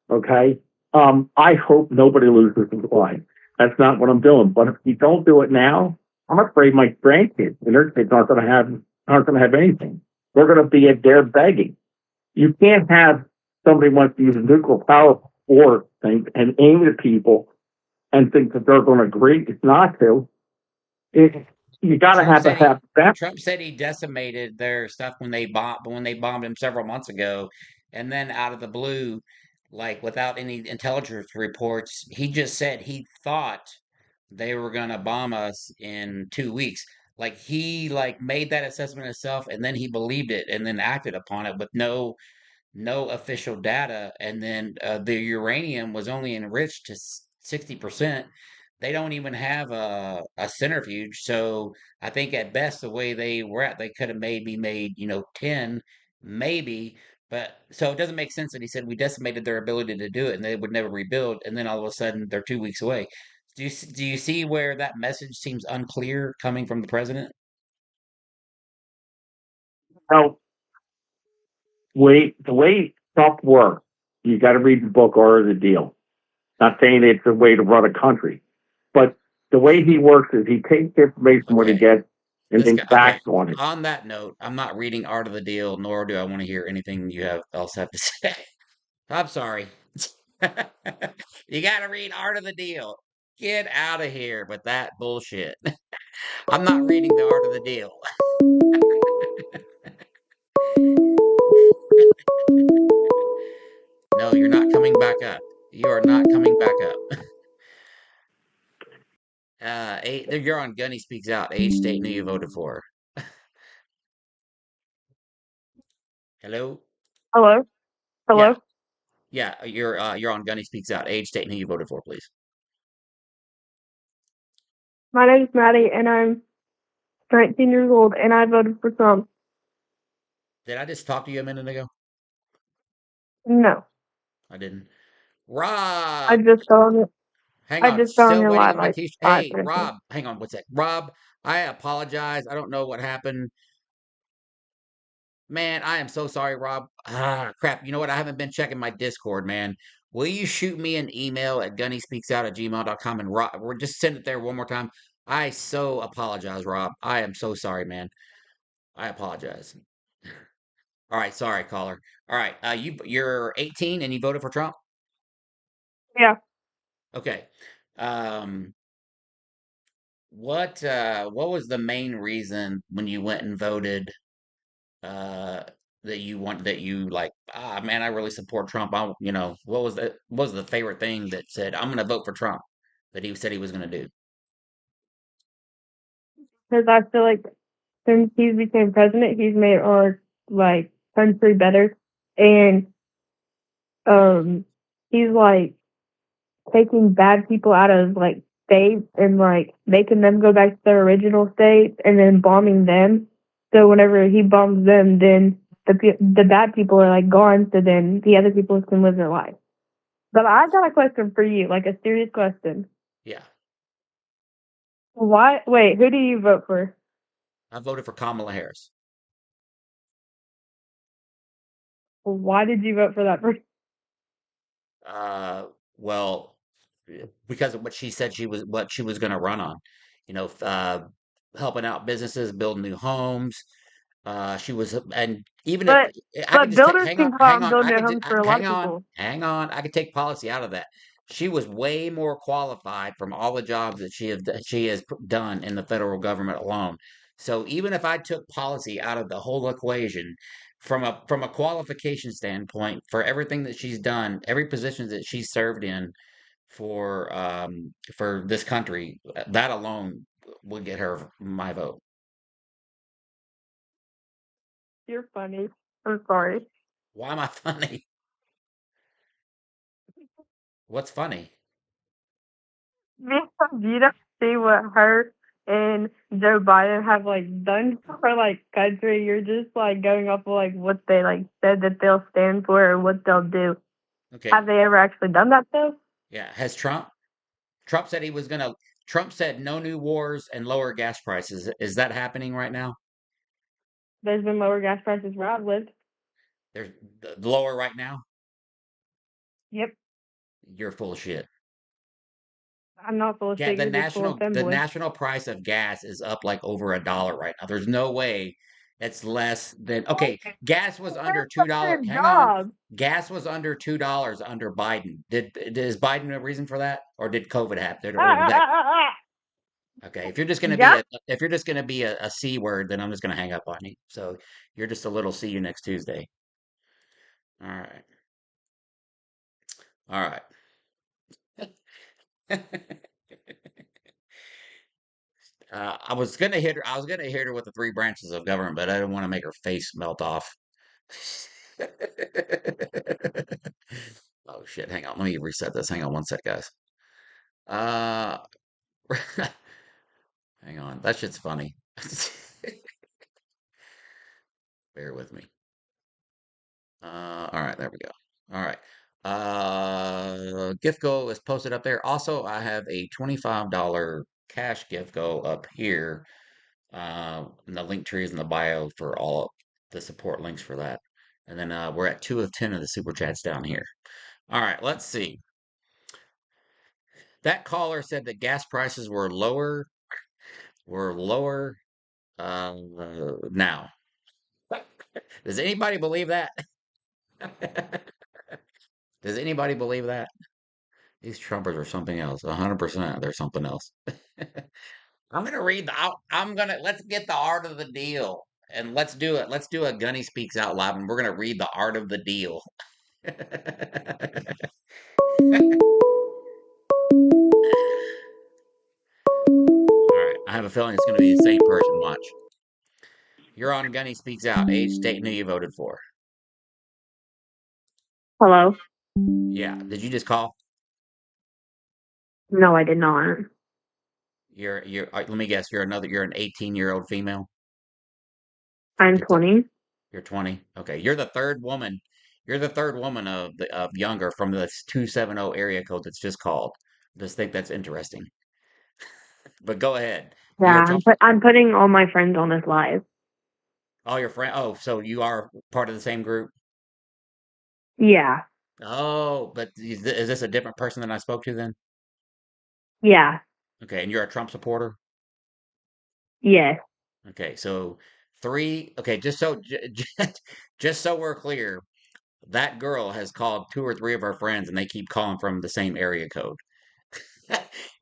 Okay? I hope nobody loses their life. That's not what I'm doing. But if we don't do it now, I'm afraid my grandkids and their kids aren't going to have anything. They're going to be at there begging. You can't have somebody wants to use a nuclear power force thing and aim at people and think that they're going to agree. It's not to. You got to have that. Trump said he decimated their stuff when they bombed him several months ago, and then out of the blue, like without any intelligence reports, he just said he thought they were gonna bomb us in 2 weeks. Like he made that assessment himself, and then he believed it, and then acted upon it with no official data, and then the uranium was only enriched to 60%. They don't even have a centrifuge, so I think at best the way they were at, they could have maybe made 10, maybe. But so it doesn't make sense that he said we decimated their ability to do it and they would never rebuild, and then all of a sudden they're 2 weeks away. Do you see where that message seems unclear coming from the president? Now, the way stuff works, you got to read the book or the deal. Not saying it's a way to run a country, but the way he works is he takes information what he Okay. gets and This then guy, okay. acts on it. On that note, I'm not reading Art of the Deal, nor do I want to hear anything you else have to say. I'm sorry. You got to read Art of the Deal. Get out of here with that bullshit. I'm not reading the Art of the Deal. No, you're not coming back up. You are not coming back up. You're on Gunny Speaks Out. Age, state, who you voted for. Hello. Hello? Yeah, Hello? yeah. You're on Gunny Speaks Out. Age, state, who you voted for, please. My name's Maddie, and I'm 19 years old, and I voted for Trump. Did I just talk to you a minute ago? No. I didn't. I Rob, just got on it. hang I on. just got on Still your waiting live on my like t-shirt. 5 Hey, minutes ago. Rob, hang on one sec. Rob, I apologize. I don't know what happened. Man, I am so sorry, Rob. Ah, crap. You know what? I haven't been checking my Discord, man. Will you shoot me an email at gunnyspeaksout@gmail.com and Rob, or just send it there one more time? I so apologize, Rob. I am so sorry, man. I apologize. All right, sorry, caller. All right, you're 18 and you voted for Trump? Yeah. Okay. Um, what was the main reason when you went and voted uh that you like, ah, man, I really support Trump. What was the favorite thing that said I'm gonna vote for Trump that he said he was gonna do? Because I feel like since he's became president, he's made our like country better, and um, he's like taking bad people out of like states and like making them go back to their original states and then bombing them. So whenever he bombs them, then the bad people are like gone. So then the other people can live their life. But I got a question for you, like a serious question. Yeah, Why? Wait, who do you vote for? I voted for Kamala Harris. Why did you vote for that person? Uh, well, because of what she was gonna run on, you know, helping out businesses, building new homes. She was, and even if But I could just take, builders can go out and build new homes for a lot of people. I could take policy out of that. She was way more qualified from all the jobs that she has done in the federal government alone. So even if I took policy out of the whole equation, from a qualification standpoint, for everything that she's done, every position that she's served in for this country, that alone would get her my vote. You're funny. I'm sorry. Why am I funny? What's funny? Because you don't see what her and Joe Biden have like done for like country. You're just like going off of like what they like said that they'll stand for or what they'll do. Okay, Have they ever actually done that though? yeah. Has Trump said he was gonna. Trump said no new wars and lower gas prices. Is that happening right now? There's been lower gas prices where I've lived. There's lower right now. Yep. You're full of shit. I'm not full of Yeah, shit. You're just full of the femboys. national price of gas is up like over $1 right now. There's no way it's less than, okay. Gas was under $2. There's Hang on. jobs. Gas was under $2 under Biden. Is Biden a reason for that, or did COVID happen, Ah, or was ah, that ah, ah, okay? Yeah. If you're just gonna be a C word, then I'm just gonna hang up on you. So you're just a little, see you next Tuesday. All right, all right. I was gonna hit her with the three branches of government, but I didn't want to make her face melt off. Oh shit! Hang on, let me reset this. Hang on one sec, guys. Uh, hang on. That shit's funny. Bear with me. All right, there we go. All right. Gift go is posted up there. Also, I have a $25 cash gift go up here. And the link tree is in the bio for all the support links for that. And then we're at 2 of 10 of the super chats down here. All right, let's see. That caller said that gas prices were lower now. Does anybody believe that? Does anybody believe that? These Trumpers are something else. 100%, they're something else. Let's get the art of the deal. And let's do it. Let's do a Gunny Speaks Out Loud, and we're gonna read the art of the deal. All right. I have a feeling it's gonna be the same person. Watch. You're on Gunny Speaks Out. Age, state, and who you voted for. Hello. Yeah. Did you just call? No, I did not. Let me guess. You're an 18-year-old female from I'm Kentucky. 20. You're 20. Okay. You're the third woman. You're the third woman of younger from this 270 area code that's just called. Just think that's interesting. But go ahead. Yeah, You were talking. I'm putting all my friends on this live. All your friend. Oh, so you are part of the same group? Yeah. Oh, but is this a different person than I spoke to then? Yeah. Okay, and you're a Trump supporter? Yes. Okay, so three. Okay, just so we're clear, that girl has called two or three of our friends, and they keep calling from the same area code.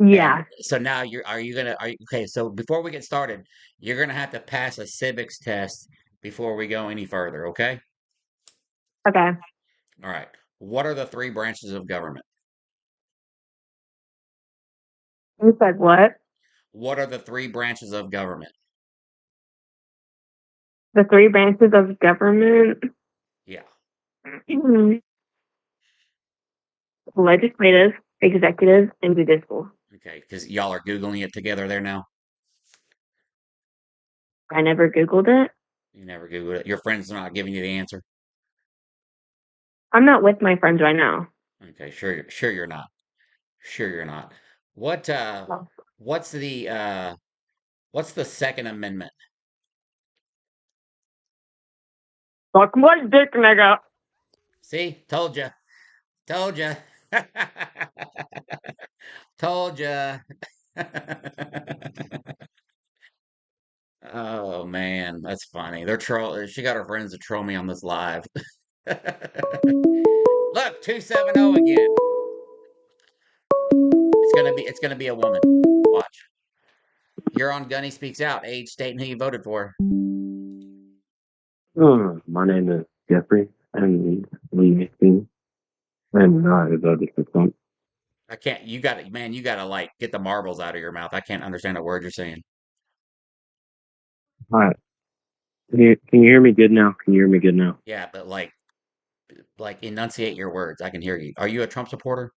And Yeah. so now are you gonna, okay, so before we get started, you're gonna have to pass a civics test before we go any further, okay? Okay. All right. What are the three branches of government? You said what? What are the three branches of government? The three branches of government: Yeah. legislative, executive, and judicial. Okay, because y'all are Googling it together there now. I never Googled it. You never Googled it. Your friend's not giving you the answer. I'm not with my friends right now. Okay, sure you're not. Sure you're not. What Oh. what's the what's the Second Amendment? Suck my dick, nigga. See? Told you. Told you. Told you. Oh man, that's funny. They're troll. She got her friends to troll me on this live. Look, 270 again. It's gonna be a woman. Watch. You're on Gunny Speaks Out. Age, state, and who you voted for. My name is Jeffrey, and we and I voted for Trump. I can't. You got to, man. You got to like get the marbles out of your mouth. I can't understand a word you're saying. Hi, can you hear me good now? Can you hear me good now? Yeah, but like enunciate your words. I can hear you. Are you a Trump supporter?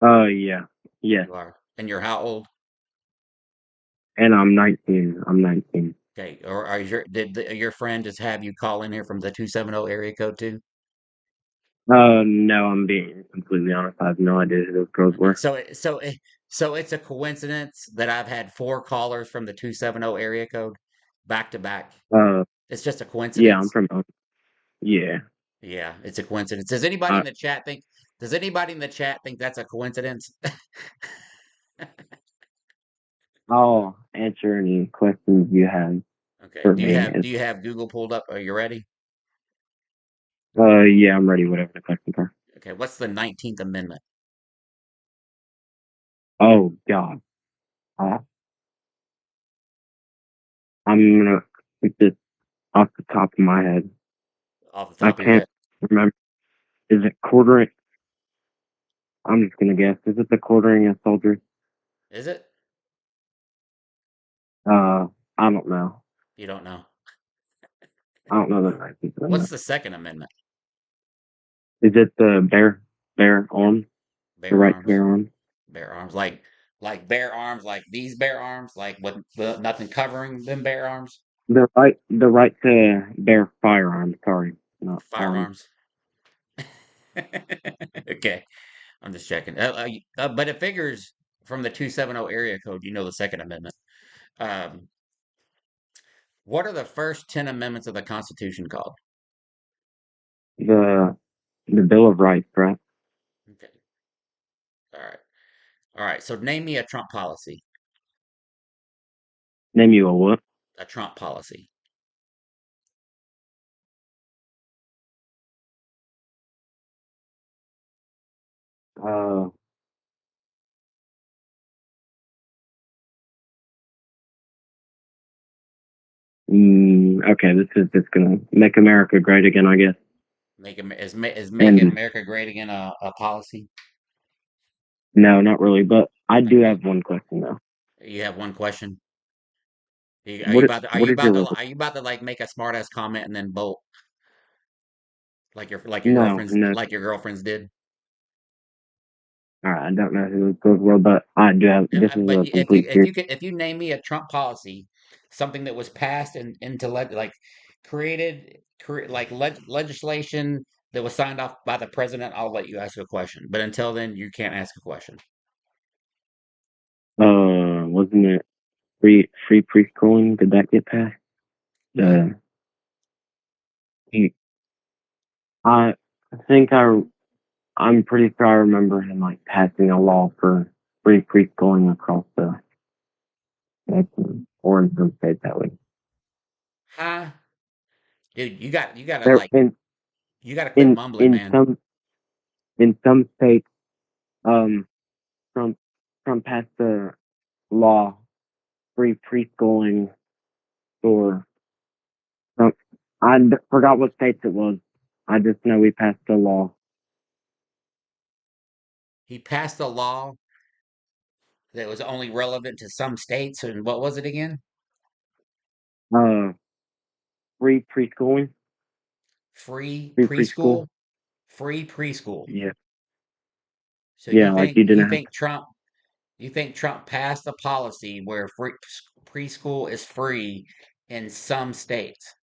Yeah, yes, You are. And you're how old? and I'm 19. I'm 19. Okay. Or your friend just have you call in here from the 270 area code too? No, I'm being completely honest. I have no idea who those girls Okay. were. So it's a coincidence that I've had four callers from the 270 area code back to back. Uh, It's just a yeah, I'm coincidence. from. Yeah. Yeah, it's a coincidence. Does anybody in the chat think that's a coincidence? I'll answer any questions you have Okay. for Do you me. have do you have Google pulled up? Are you ready? Yeah, I'm ready. Whatever the questions are. Okay. What's the 19th Amendment? Oh God, uh, I'm gonna keep this off the top of my head. Off the I top of your can't head. remember. Is it quartering? I'm just gonna guess. Is it the quartering of soldiers? Is it? I don't know. You don't know. I don't know the 19th What's Amendment. the Second Amendment? Is it the bear arms? The Bear right to arms. bear arms? Bear arms. Like bare arms, like these bare arms, like with nothing covering them bare arms. The right to bear firearms. Sorry, not arms. Firearms. Okay. I'm just checking. But it figures from the 270 area code, you know the Second Amendment. Um, what are the first 10 amendments of the Constitution called? The the Bill of Rights, right? Okay. All right. All right. So name me a Trump policy. Name you a what? A Trump policy. Uh, okay, this is just gonna make America great again, I guess. Is making And America great again a policy? no, not really. But I do Okay. have one question though. You have one question. Are you What about to what is your like make a smart ass comment and then bolt like your no girlfriends no? like your girlfriends did? All right, I don't know who those were, but I do have. This is But a complete serious. if you name me a Trump policy, something that was passed and into like like legislation that was signed off by the president, I'll let you ask a question. But until then, you can't ask a question. Wasn't it free preschooling? Did that get passed? What? He, I think I'm pretty sure I remember him like passing a law for free preschooling across the nation or in some states that way. Huh? Dude, you gotta There like in you gotta quit mumbling, in man. some states, um, Trump passed the law free preschooling for some. Forgot what states it was. I just know we passed the law. He passed a law that was only relevant to some states, and what was it again? Uh, free preschooling, Free free preschool. preschool? Free preschool. Yeah, So yeah, like you didn't have. you think Trump passed a policy where preschool is free in some states?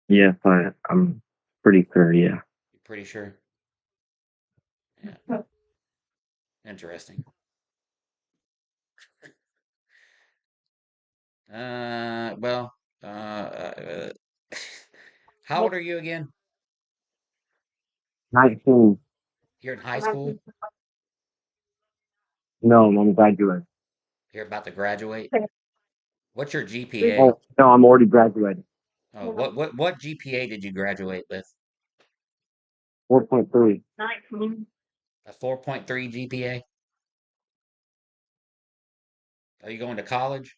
Yes, I'm pretty sure. Yeah. You pretty sure? Yeah, interesting. Well, how old are you again? 19. You're in high school? No, I'm graduating. You're about to graduate? What's your GPA? Oh, no, I'm already graduated. Oh, what GPA did you graduate with? 4.3. A 4.3 GPA? Are you going to college?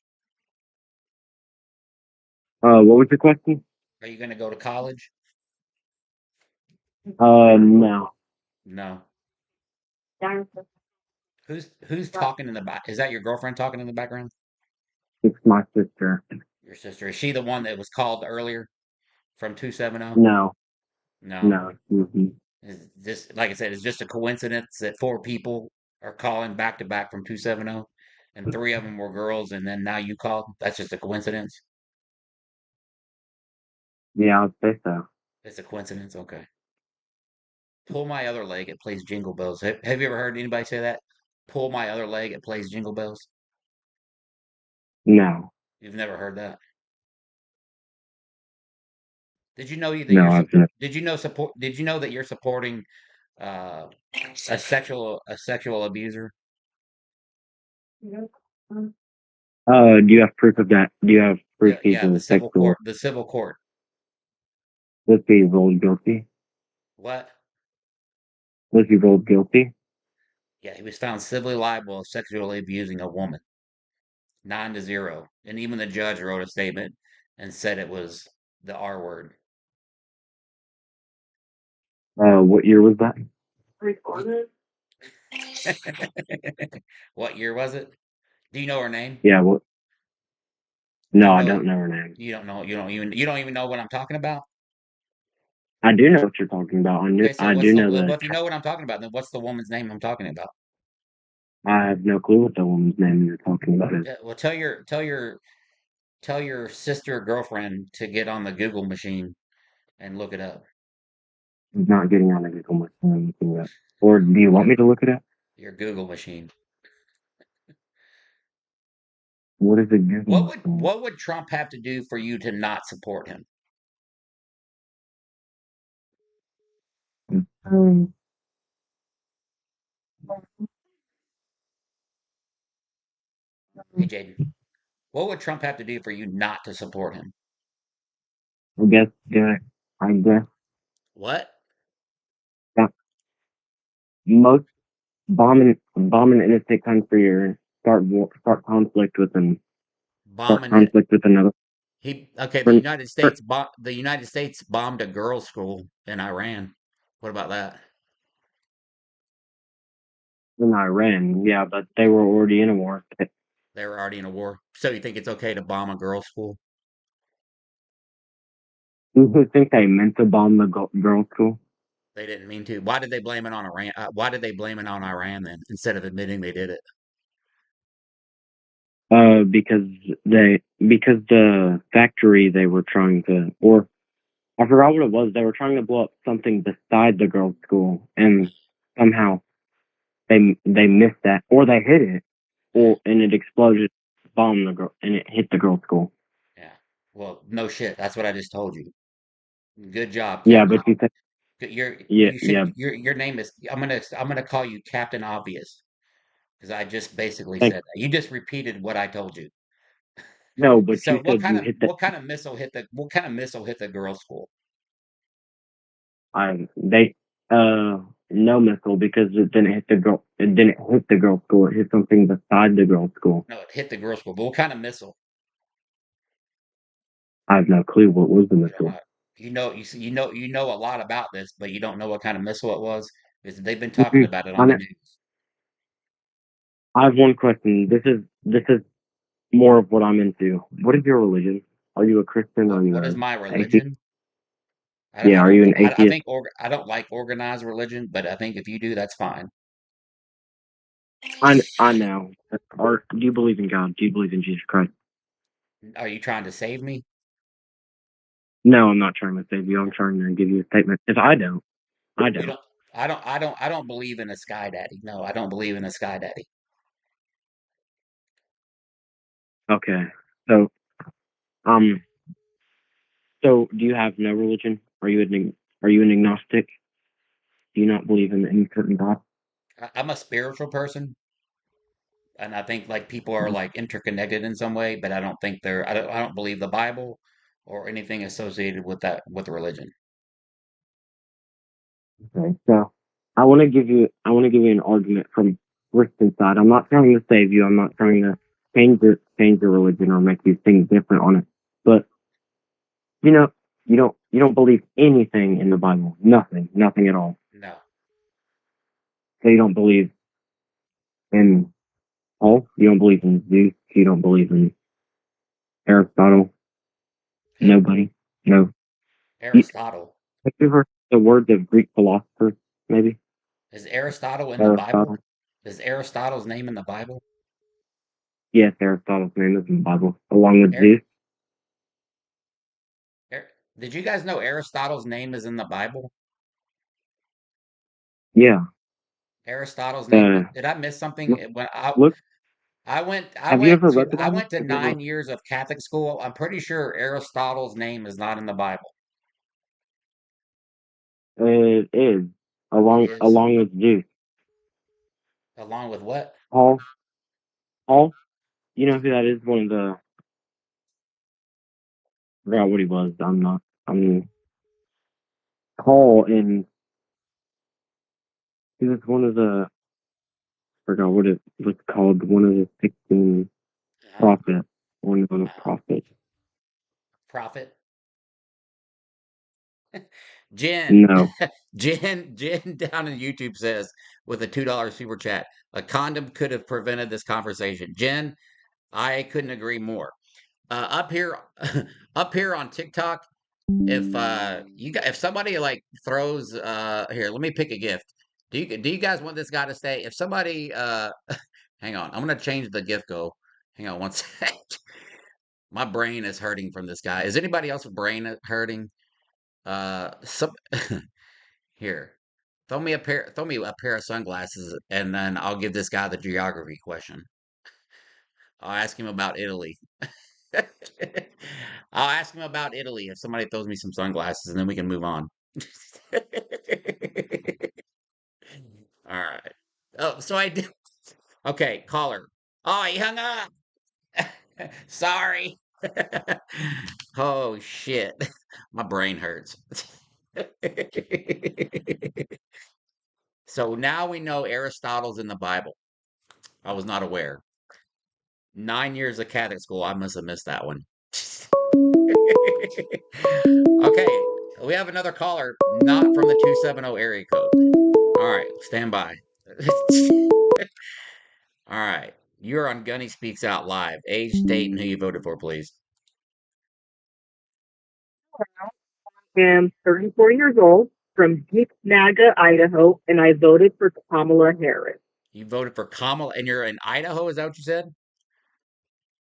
What was your question? Are you going to go to college? No. No. Who's talking in the back? Is that your girlfriend talking in the background? It's my sister. Your sister. Is she the one that was called earlier from 270? No, No. no. Mm-hmm. Is this, like I said, it's just a coincidence that four people are calling back to back from 270 and three of them were girls and then now you called? That's just a coincidence? Yeah, I'd say so. It's a coincidence? Okay. Pull my other leg, it plays Jingle Bells. Have you ever heard anybody say that? Pull my other leg, it plays Jingle Bells. No, You've never heard that? Did you know that no, you're I've never. did you know that you're supporting uh a sexual abuser? Do you have proof of that? Do you have proof Yeah, he's yeah, a sexual? the civil court. Was he ruled guilty? What? Was he ruled guilty? Yeah, he was found civilly liable of sexually abusing a woman. 9-0. And even the judge wrote a statement and said it was the R word. What year was that? What year was it? Do you know her name? Yeah, what? Do No, you I know don't know her name. you don't even know what I'm talking about? I do know what you're talking about. Okay, so I do know well, that. if you know what I'm talking about, then what's the woman's name I'm talking about? I have no clue what the woman's name you're talking about is. Yeah, well, tell your sister or girlfriend to get on the Google machine and look it up. I'm not getting on a Google machine and looking it up. Or do you want me to look it up? Your Google machine. What is a Google machine? What would Trump have to do for you to not support him? Um, Hey, Jaden, what would Trump have to do for you not to support him? I guess, yeah, I guess What? that most bomb an innocent country or start conflict with them, start Bombing it. conflict with another Okay, friend The United States bombed a girls' school in Iran. What about that? in Iran. Yeah, but they were already in a war. They were already in a war. So you think it's okay to bomb a girls' school? You think they meant to bomb the girls' school? They didn't mean to. Why did they blame it on Iran? Why did they blame it on Iran then, instead of admitting they did it? Because because the factory they were trying to, or I forgot what it was. They were trying to blow up something beside the girls' school, and somehow they missed that, or they hit it, Yeah, or and it exploded, bombed the girl, and it hit the girls' school. yeah. Well, no shit. That's what I just told you. Good job, Yeah, Captain. but you said yeah, You should yeah. your name is I'm gonna call you Captain Obvious because I just basically Thank said that. You just repeated what I told you. no, but So you said you hit the what kind of missile hit the girls' school? I they no missile because it didn't hit the girl. It didn't hit the girls' school. It hit something beside the girls' school. No, it hit the girls' school. But what kind of missile? I have no clue what was the missile. Uh, you know a lot about this, but you don't know what kind of missile it was because they've been talking Mm-mm. about it I on the know, news. I have one question. This is more of what I'm into. What is your religion? Are you a Christian? Are you What is an my atheist? religion? Yeah, are you an atheist? I don't like organized religion, but I think if you do, that's fine. I know. Or do you believe in God? Do you believe in Jesus Christ? Are you trying to save me? No, I'm not trying to save you. I'm trying to give you a statement. If I don't, I You don't. don't. I don't believe in a sky daddy. No, I don't believe in a sky daddy. Okay. So, um, so do you have no religion? Are you an agnostic? Do you not believe in any certain God? I'm a spiritual person, and I think like people are like interconnected in some way, but I don't think they're. I don't believe the Bible or anything associated with that with religion. Okay. So, I want to give you an argument from Christian side. I'm not trying to save you. I'm not trying to change your religion or make you think different on it. But you know, you don't believe anything in the Bible. Nothing, nothing at all. No. So you don't believe in Paul. You don't believe in Zeus. You don't believe in Aristotle. Who? Nobody. No. You, Aristotle. have you heard the words of Greek philosophers? Maybe Is Aristotle in the Bible? Aristotle. Is Aristotle's name in the Bible? Yes, Aristotle's name is in the Bible, along with Ar- Zeus. Ar- did you guys know Aristotle's name is in the Bible? Yeah. Aristotle's name. Uh, Did I miss something? look, look. Have you ever read the I Bible? went to Have you ever? 9 years of Catholic school. I'm pretty sure Aristotle's name is not in the Bible. It is It is along with Zeus. along with what? Paul. Paul. You know who that is? One of the. I forgot what he was. I'm not. I'm Paul, and he was one of the. I forgot what it was called. One of the 16 Uh, prophets. One of the uh, prophets. prophet. Jen, No. Jen down in YouTube says with a $2 super chat, a condom could have prevented this conversation. Jen, I couldn't agree more. Up here, up here on TikTok, if somebody like throws here, let me pick a gift. Do you guys want this guy to stay? If somebody hang on, I'm gonna change the gift go. Hang on one sec. My brain is hurting from this guy. Is anybody else brain hurting? Some here. Throw me a pair of sunglasses, and then I'll give this guy the geography question. I'll ask him about Italy. I'll ask him about Italy if somebody throws me some sunglasses, and then we can move on. All right. Oh, so I did. Okay, caller. Oh, he hung up. Sorry. Oh shit. My brain hurts. So now we know Aristotle's in the Bible. I was not aware. 9 years of Catholic school. I must have missed that one. Okay, we have another caller, not from the 270 area code. All right, stand by. All right, you're on Gunny Speaks Out Live. Age, state, and who you voted for, please. Am 34 years old from Deep Naga, Idaho, and I voted for Kamala Harris. You voted for Kamala, and you're in Idaho. Is that what you said?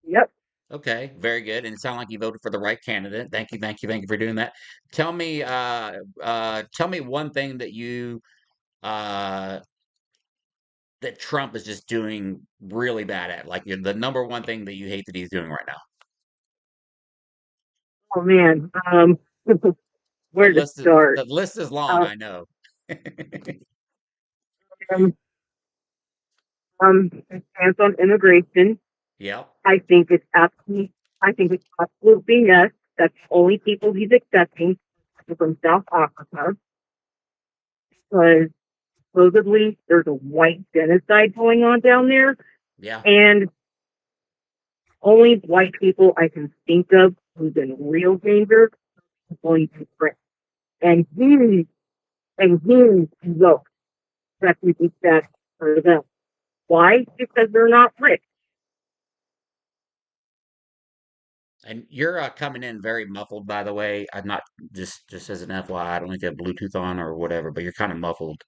Yep. Okay, very good. And it sounded like you voted for the right candidate. Thank you, thank you, thank you for doing that. Tell me one thing that you uh that Trump is just doing really bad at, like the number one thing that you hate that he's doing right now. Oh man, The where to start? list is long, Uh, I know. um, his stance on immigration. Yep. I think it's absolutely, I think it's absolute BS. That's the only people he's accepting from South Africa because supposedly there's a white genocide going on down there, Yeah. and only white people I can think of who's in real danger are going to print. And he invoked refugee status for them. Why? Because they're not rich. And you're coming in very muffled, by the way. I'm not just as an FYI. I don't think you have Bluetooth on or whatever, but you're kind of muffled.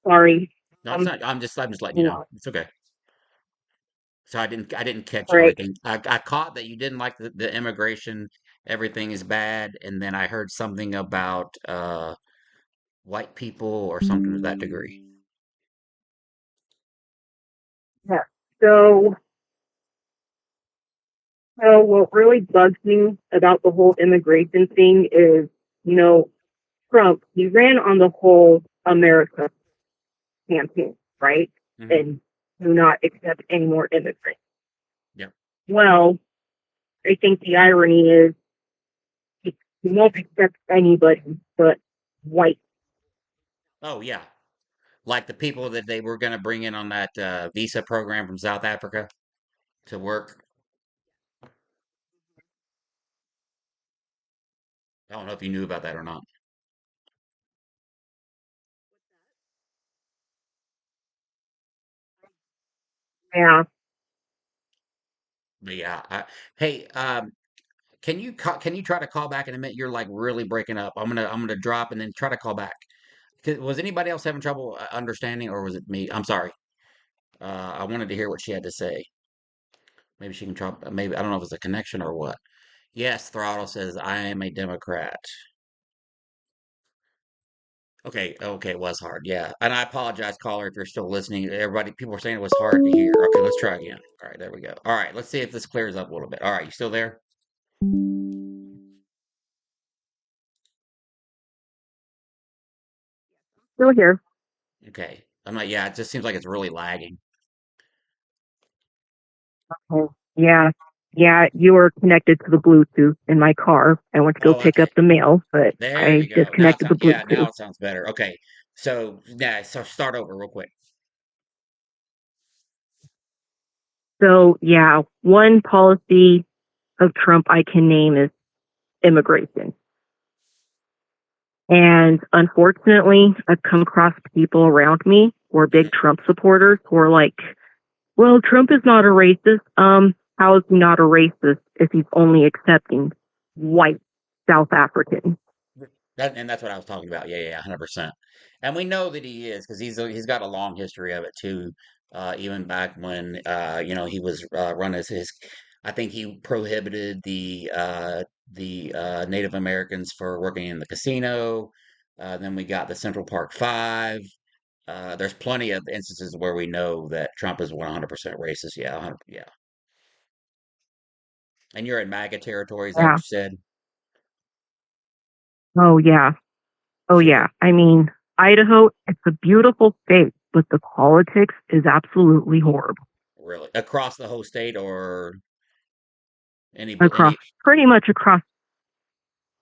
Sorry. No, it's not. I'm just letting you know. All It's okay. So I didn't catch right. everything. I caught that you didn't like the immigration. Everything is bad, and then I heard something about white people or something to that degree. Yeah. So, so what really bugs me about the whole immigration thing is, you know, Trump, he ran on the whole America campaign, right? Hmm. And do not accept any more immigrants. Yeah. Well, I think the irony is he won't accept anybody but white. Oh yeah, like the people that they were going to bring in on that visa program from South Africa to work. I don't know if you knew about that or not. Yeah. But yeah. Hey, can you try to call back in a minute? You're like really breaking up. I'm gonna drop and then try to call back. Was anybody else having trouble understanding, or was it me? I'm sorry. I wanted to hear what she had to say. Maybe she can try. Maybe I don't know if it's a connection or what. Yes, Throttle says I am a Democrat. Okay, okay, it was hard. Yeah, and I apologize, caller, if you're still listening. Everybody, people were saying it was hard to hear. Okay, let's try again. All right, there we go. All right, let's see if this clears up a little bit. All right, you still there? Still here. Okay. I'm like, yeah, it just seems like it's really lagging. Oh, yeah. Yeah, you were connected to the Bluetooth in my car. I went to go Oh, pick okay. up the mail, but There I you go. Now it disconnected the sounds, yeah, now Bluetooth. it sounds better. Okay. So, yeah, so start over real quick. So, yeah, one policy of Trump I can name is immigration. And unfortunately, I've come across people around me who are big Mhm. Trump supporters who are like, well, Trump is not a racist. How is he not a racist if he's only accepting white South Africans? And that's what I was talking about. Yeah, yeah, 100%. And we know that he is because he's got a long history of it too. Even back when he was run as his, I think he prohibited the Native Americans for working in the casino. Then we got the Central Park Five. There's plenty of instances where we know that Trump is 100% racist. Yeah, 100, yeah. And you're in MAGA territory, is that what Yeah. you said? Oh, yeah. Oh, So, yeah. I mean, Idaho, it's a beautiful state, but the politics is absolutely horrible really, across the whole state or across any? pretty much across.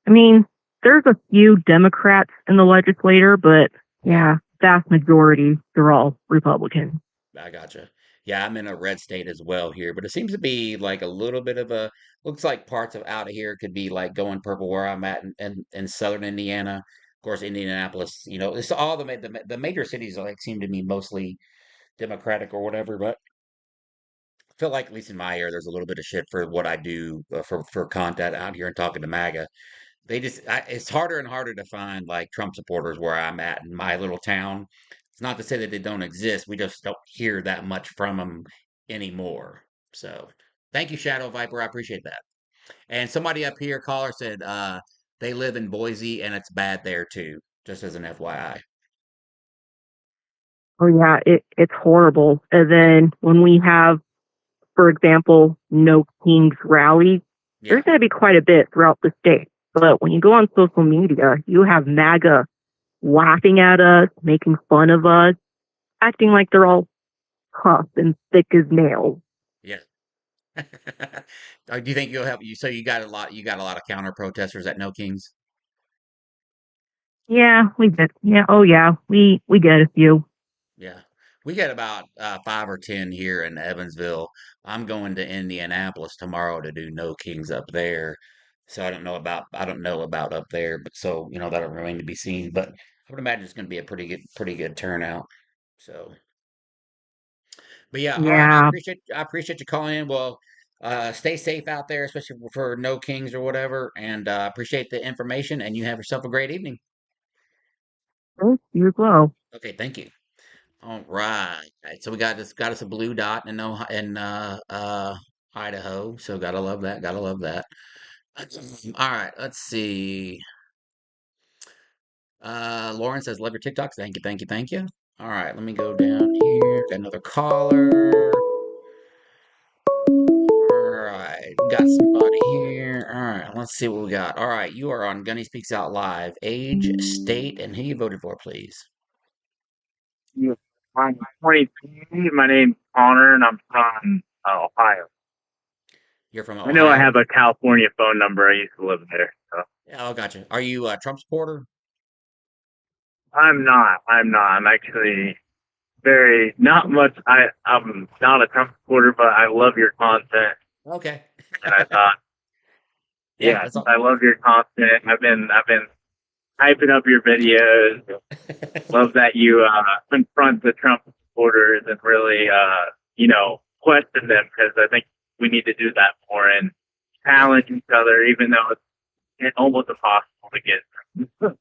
I mean, there's a few Democrats in the legislature, but Yeah, yeah, vast majority, they're all Republican. I gotcha. Yeah, I'm in a red state as well here, but it seems to be like a little bit of a, looks like parts of out of here could be like going purple where I'm at in southern Indiana. Of course, Indianapolis, it's all the major cities like seem to be mostly Democratic or whatever, but I feel like at least in my area, there's a little bit of shit for what I do for content out here and talking to MAGA. It's harder and harder to find like Trump supporters where I'm at in my little town. It's not to say that they don't exist. We just don't hear that much from them anymore. So thank you, Shadow Viper. I appreciate that. And somebody up here, caller said, they live in Boise and it's bad there too, just as an FYI. Oh yeah, it's horrible. And then when we have for example, No Kings rallies, Yeah. there's going to be quite a bit throughout the state. But when you go on social media, you have MAGA laughing at us, making fun of us, acting like they're all tough and thick as nails. Yeah. Do you think you'll have you? So you got a lot. You got a lot of counter protesters at No Kings. Yeah, we did. Yeah, oh yeah, we get a few. Yeah, we get about 5 or 10 here in Evansville. I'm going to Indianapolis tomorrow to do No Kings up there. So I don't know about up there, but so that'll remain to be seen. But I would imagine it's going to be a pretty good turnout. So. But yeah, all right. Yeah. I appreciate you calling in. Well, stay safe out there, especially for No Kings or whatever. And appreciate the information. And you have yourself a great evening. Thanks, you as well. Okay, thank you. All right. So we got us a blue dot in Idaho. So gotta love that. Gotta love that. All right. Let's see. Lauren says, "Love your TikToks." Thank you. Thank you. Thank you. All right. Let me go down here. Got another caller. Alright, we got somebody here. Alright, let's see what we got. Alright, you are on Gunny Speaks Out Live. Age, state, and who you voted for, please. Yeah. I'm 22. My name's Connor, and I'm from Ohio. You're from I know I Ohio? have a California phone number. I used to live there. So. Yeah, oh, gotcha. Are you a Trump supporter? I'm not. I'm actually very not much. I'm not a Trump supporter, but I love your content, Okay. and I thought, Yeah, yeah, that's all. I love your content. I've been hyping up your videos. Love that you confront the Trump supporters and really question them, because I think we need to do that more and Yeah, challenge each other, even though it's almost impossible to get.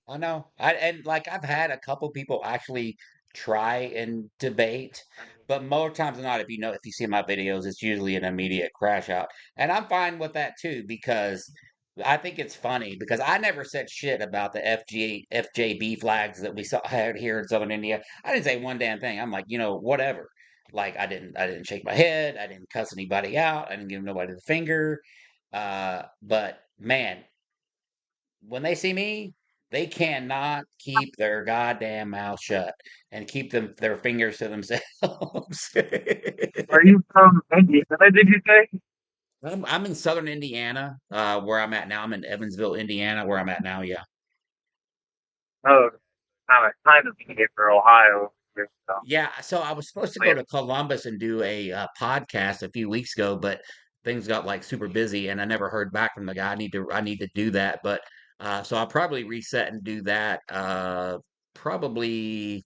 I know. And like I've had a couple people actually try and debate, but more times than not, if you see my videos, it's usually an immediate crash out. And I'm fine with that too, because I think it's funny because I never said shit about the FJB flags that we saw out here in Southern India. I didn't say one damn thing. I'm like, whatever. Like I didn't shake my head. I didn't cuss anybody out. I didn't give nobody the finger. But man, when they see me, they cannot keep their goddamn mouth shut and keep their fingers to themselves. Are you from India? Did you say? I'm in southern Indiana, where I'm at now. I'm in Evansville, Indiana, where I'm at now. Yeah. Oh, kind of here for Ohio. So, Yeah, so I was supposed to go yeah. to Columbus and do a podcast a few weeks ago, but things got like super busy, and I never heard back from the guy. I need to do that, but so I'll probably reset and do that probably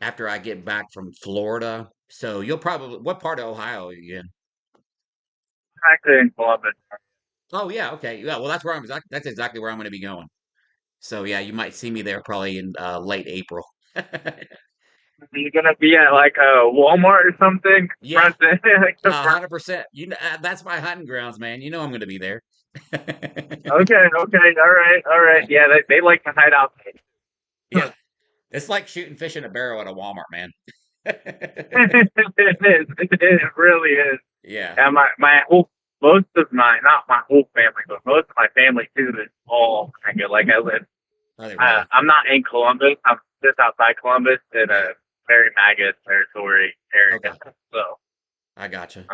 after I get back from Florida. So you'll probably what part of Ohio are you in? I'm actually in Columbus. Oh yeah, okay, yeah. Well, that's exactly where I'm going to be going. So yeah, you might see me there probably in late April. Are you gonna be at like a Walmart or something? Yeah, Front. 100%. That's my hunting grounds, man. You know I'm going to be there. Okay, all right. Yeah, they like to hide out. Yeah, it's like shooting fish in a barrel at a Walmart, man. It is. It really is. Yeah. And my whole most of my not my whole family, but most of my family too is all kind of like I live. Oh, they really. I'm not in Columbus. I'm just outside Columbus in Yeah. a very MAGA territory area. Okay. So I gotcha.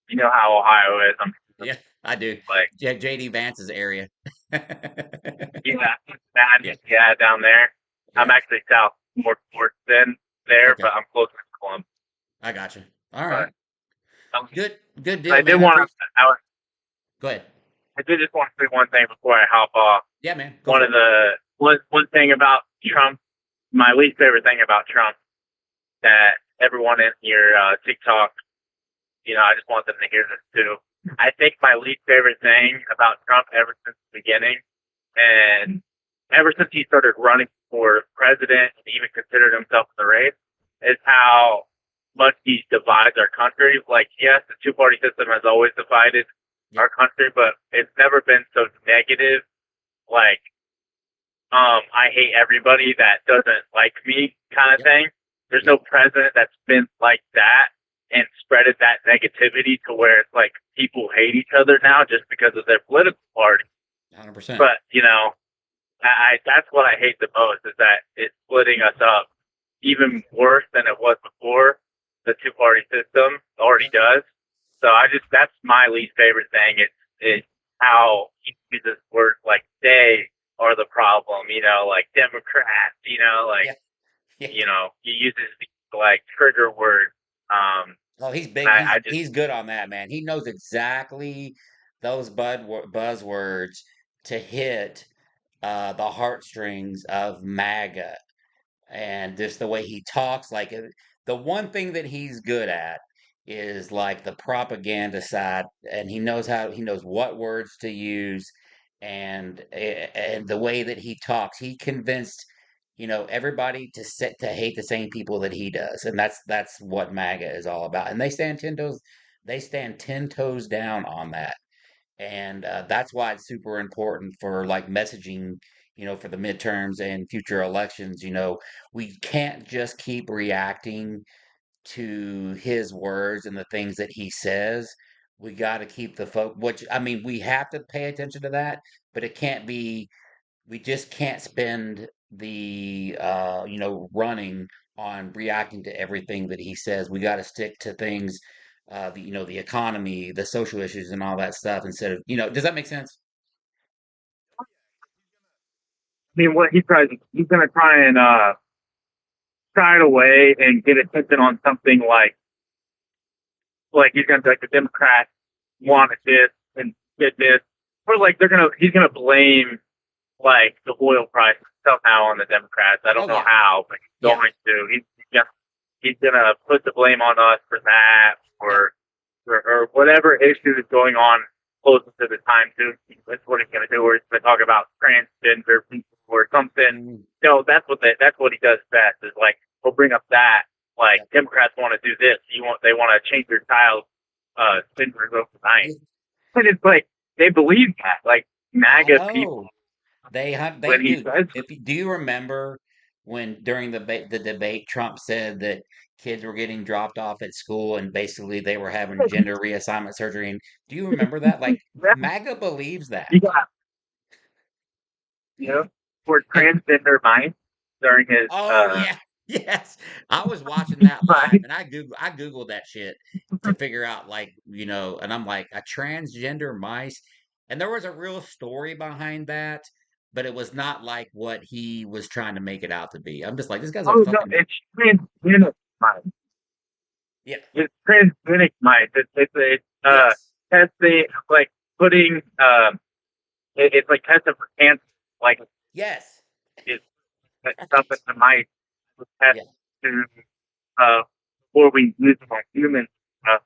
you know how Ohio is. I'm Yeah, I do. like Yeah, JD Vance's area. yeah, that Yeah. yeah down there. I'm Yeah. actually south more towards than there, Okay. but I'm closer to Columbus. I gotcha. All But right. Good I deal, did man. want to. Go ahead. I did just want to say one thing before I hop off. Yeah, man. Go for it. One thing about Trump, my least favorite thing about Trump, that everyone in your TikTok, I just want them to hear this too. I think my least favorite thing about Trump ever since the beginning, and ever since he started running for president and even considered himself in the race, is how much he divides our country. Like, yes, the two-party system has always divided our country, but it's never been so negative. Like, I hate everybody that doesn't like me kind of thing. There's no president that's been like that. and spreaded that negativity to where it's like people hate each other now just because of their political party. 100%. But I that's what I hate the most is that it's splitting us up even worse than it was before. The two-party system already does. So that's my least favorite thing. It's how he uses words like they are the problem, like Democrats, like Yeah. he uses these like trigger words. Oh, he's big. I just He's good on that, man. He knows exactly those buzzwords to hit the heartstrings of MAGA, and just the way he talks. Like the one thing that he's good at is like the propaganda side, and he knows what words to use, and the way that he talks, he convinced everybody to hate the same people that he does, and that's what MAGA is all about. And they stand 10 toes down on that, and that's why it's super important for like messaging, for the midterms and future elections. We can't just keep reacting to his words and the things that he says. We got to keep the which, I mean, we have to pay attention to that, but it can't be, we just can't spend the running on reacting to everything that he says. We got to stick to things, the economy, the social issues, and all that stuff, instead of, does that make sense? I mean, what he's gonna try and shy away and get attention on something like he's gonna be like the Democrats wanted this and did this, or like he's gonna blame like the oil price somehow on the Democrats. I don't Oh know yeah, how, but he's yeah, going to. He's gonna put the blame on us for that, yeah. or whatever issue is going on closer to the time too. That's what he's gonna do. Or he's gonna talk about transgender people or something. Mm, No, that's what he does best. Is like he'll bring up that like yeah. Democrats want to do this. They want to change their child's gender overnight, and it's like they believe that. Like I MAGA people know. They when he do. says Do you remember when during the debate Trump said that kids were getting dropped off at school and basically they were having gender reassignment surgery? And do you remember that? Like that, MAGA believes that. you got you know for And transgender minds during his oh yeah, yes. I was watching that live, right. and I googled that shit to figure out, like, and I'm like, a transgender mice, and there was a real story behind that, but it was not like what he was trying to make it out to be. I'm just like, this guy's a Oh no, fucking it's transgenic minds. yeah, It's transgenic minds. It's yes, testing like putting it's like testing for cancer. Like yes, it's stuff in the mice to test yeah, to before we use them on humans uh,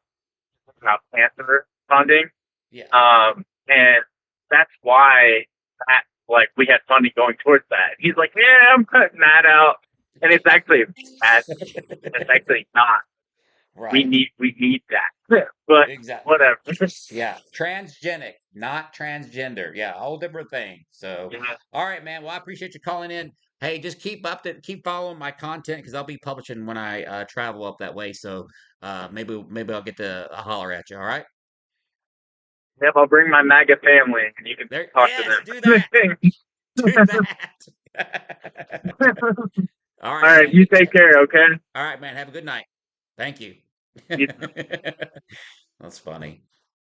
about cancer funding. yeah. And that's why that like we had funding going towards that. He's like, yeah, I'm cutting that out, and it's actually bad. It's actually not. Right. We need that, but Exactly. whatever. Yeah, transgenic, not transgender. Yeah, a whole different thing. So, Yeah. all right, man. Well, I appreciate you calling in. Hey, just keep following my content, because I'll be publishing when I travel up that way. So, maybe I'll get to holler at you. All right. Yep, I'll bring my MAGA family, and you can There. talk to Yes, do that. them. Do that. All All right, right, man. you take care. Okay. All right, man. Have a good night. Thank you. You That's funny.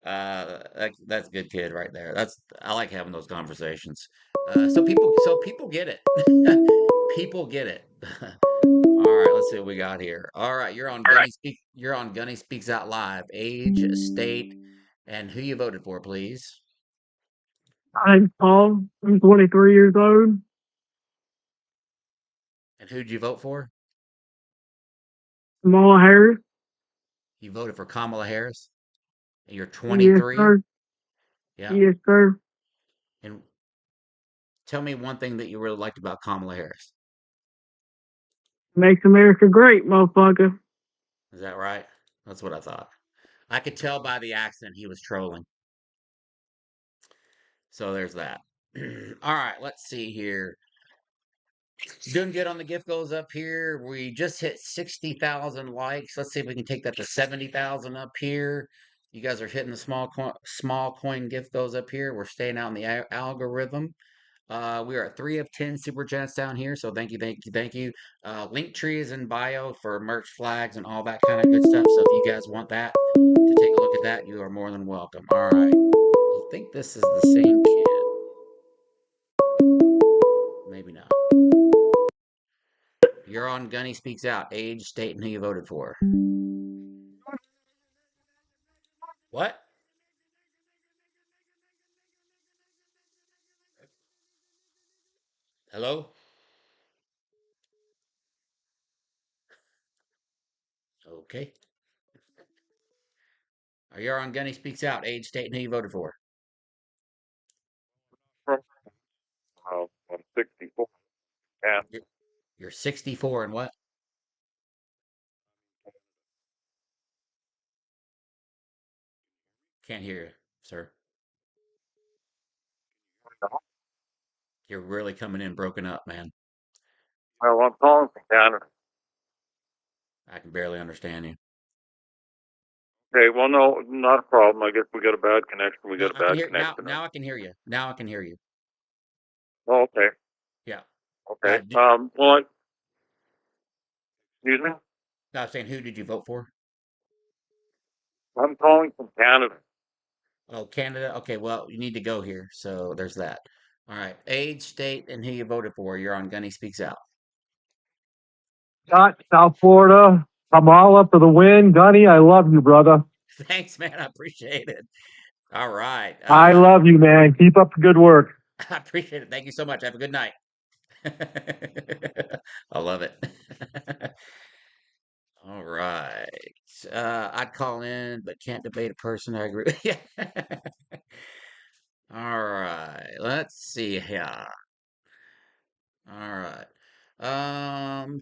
That's a good kid right there. I like having those conversations. So people get it. People get it. All right, let's see what we got here. All right, All right. You're on Gunny Speaks Out Live. Age, state, and who you voted for, please. I'm Paul. I'm 23 years old. And who'd you vote for? Kamala Harris. You voted for Kamala Harris. And you're Yes, 23. sir. Yeah. Yes, sir. And tell me one thing that you really liked about Kamala Harris. Makes America great, motherfucker. Is that right? That's what I thought. I could tell by the accent he was trolling. So there's that. All right, let's see here. Doing good on the gift goes up here. We just hit 60,000 likes. Let's see if we can take that to 70,000 up here. You guys are hitting the small coin gift goes up here. We're staying out in the algorithm. We are at 3 of 10 super chats down here. So thank you, thank you, thank you. Link tree is in bio for merch flags and all that kind of good stuff. So if you guys want that to take a look at that, you are more than welcome. All right. I think this is the same kid. Maybe not. You're on Gunny Speaks Out. Age, state, and who you voted for. What? Hello? Okay. You're on Gunny Speaks Out. Age, state, and who you voted for. I'm 64. Yeah. You're 64 and what? Can't hear you, sir. You're really coming in broken up, man. Well, I'm calling from Canada. I can barely understand you. Okay, well, no, not a problem. I guess we got a bad connection. We No, got a I can bad hear now. connection. Now I can hear you. Now I can hear you. Oh, okay. Yeah. Okay. D- Well, excuse me? I was saying, who did you vote for? I'm calling from Canada. Oh, Canada. Okay, well, you need to go here. So there's that. All right. Age, state, and who you voted for. You're on Gunny Speaks Out. Scott, South Florida. Kamala for the win. Gunny, I love you, brother. Thanks, man. I appreciate it. All right. I love you, man. Keep up the good work. I appreciate it. Thank you so much. Have a good night. I love it. All right. I'd call in, but can't debate a person. I agree. Yeah. All right. Let's see here. All right.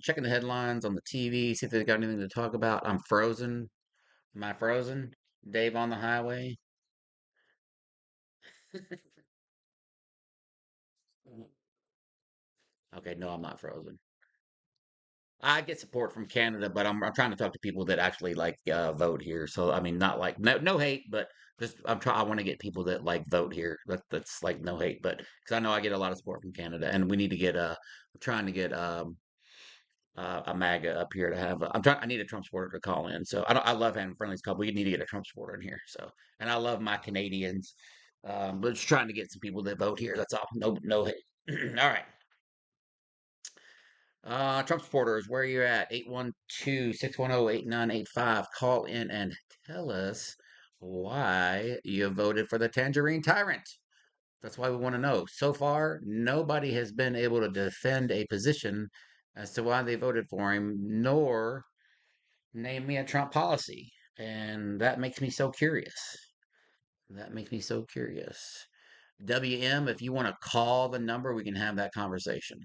Checking the headlines on the TV, see if they got anything to talk about. I'm frozen. Am I frozen? Dave on the highway. Okay, no, I'm not frozen. I get support from Canada, but I'm trying to talk to people that actually like vote here. So I mean, not like no hate, but just I want to get people that like vote here. That's like no hate, but because I know I get a lot of support from Canada, and we need to get we're trying to get a MAGA up here to have. I need a Trump supporter to call in. So I love having friendlies call. We need to get a Trump supporter in here. So and I love my Canadians, but just trying to get some people that vote here. That's all. No hate. All right. Trump supporters, where are you at? 812-610-8985. Call in and tell us why you voted for the Tangerine Tyrant. That's why we want to know. So far, nobody has been able to defend a position as to why they voted for him, nor name me a Trump policy. And that makes me so curious. That makes me so curious. WM, if you want to call the number, we can have that conversation.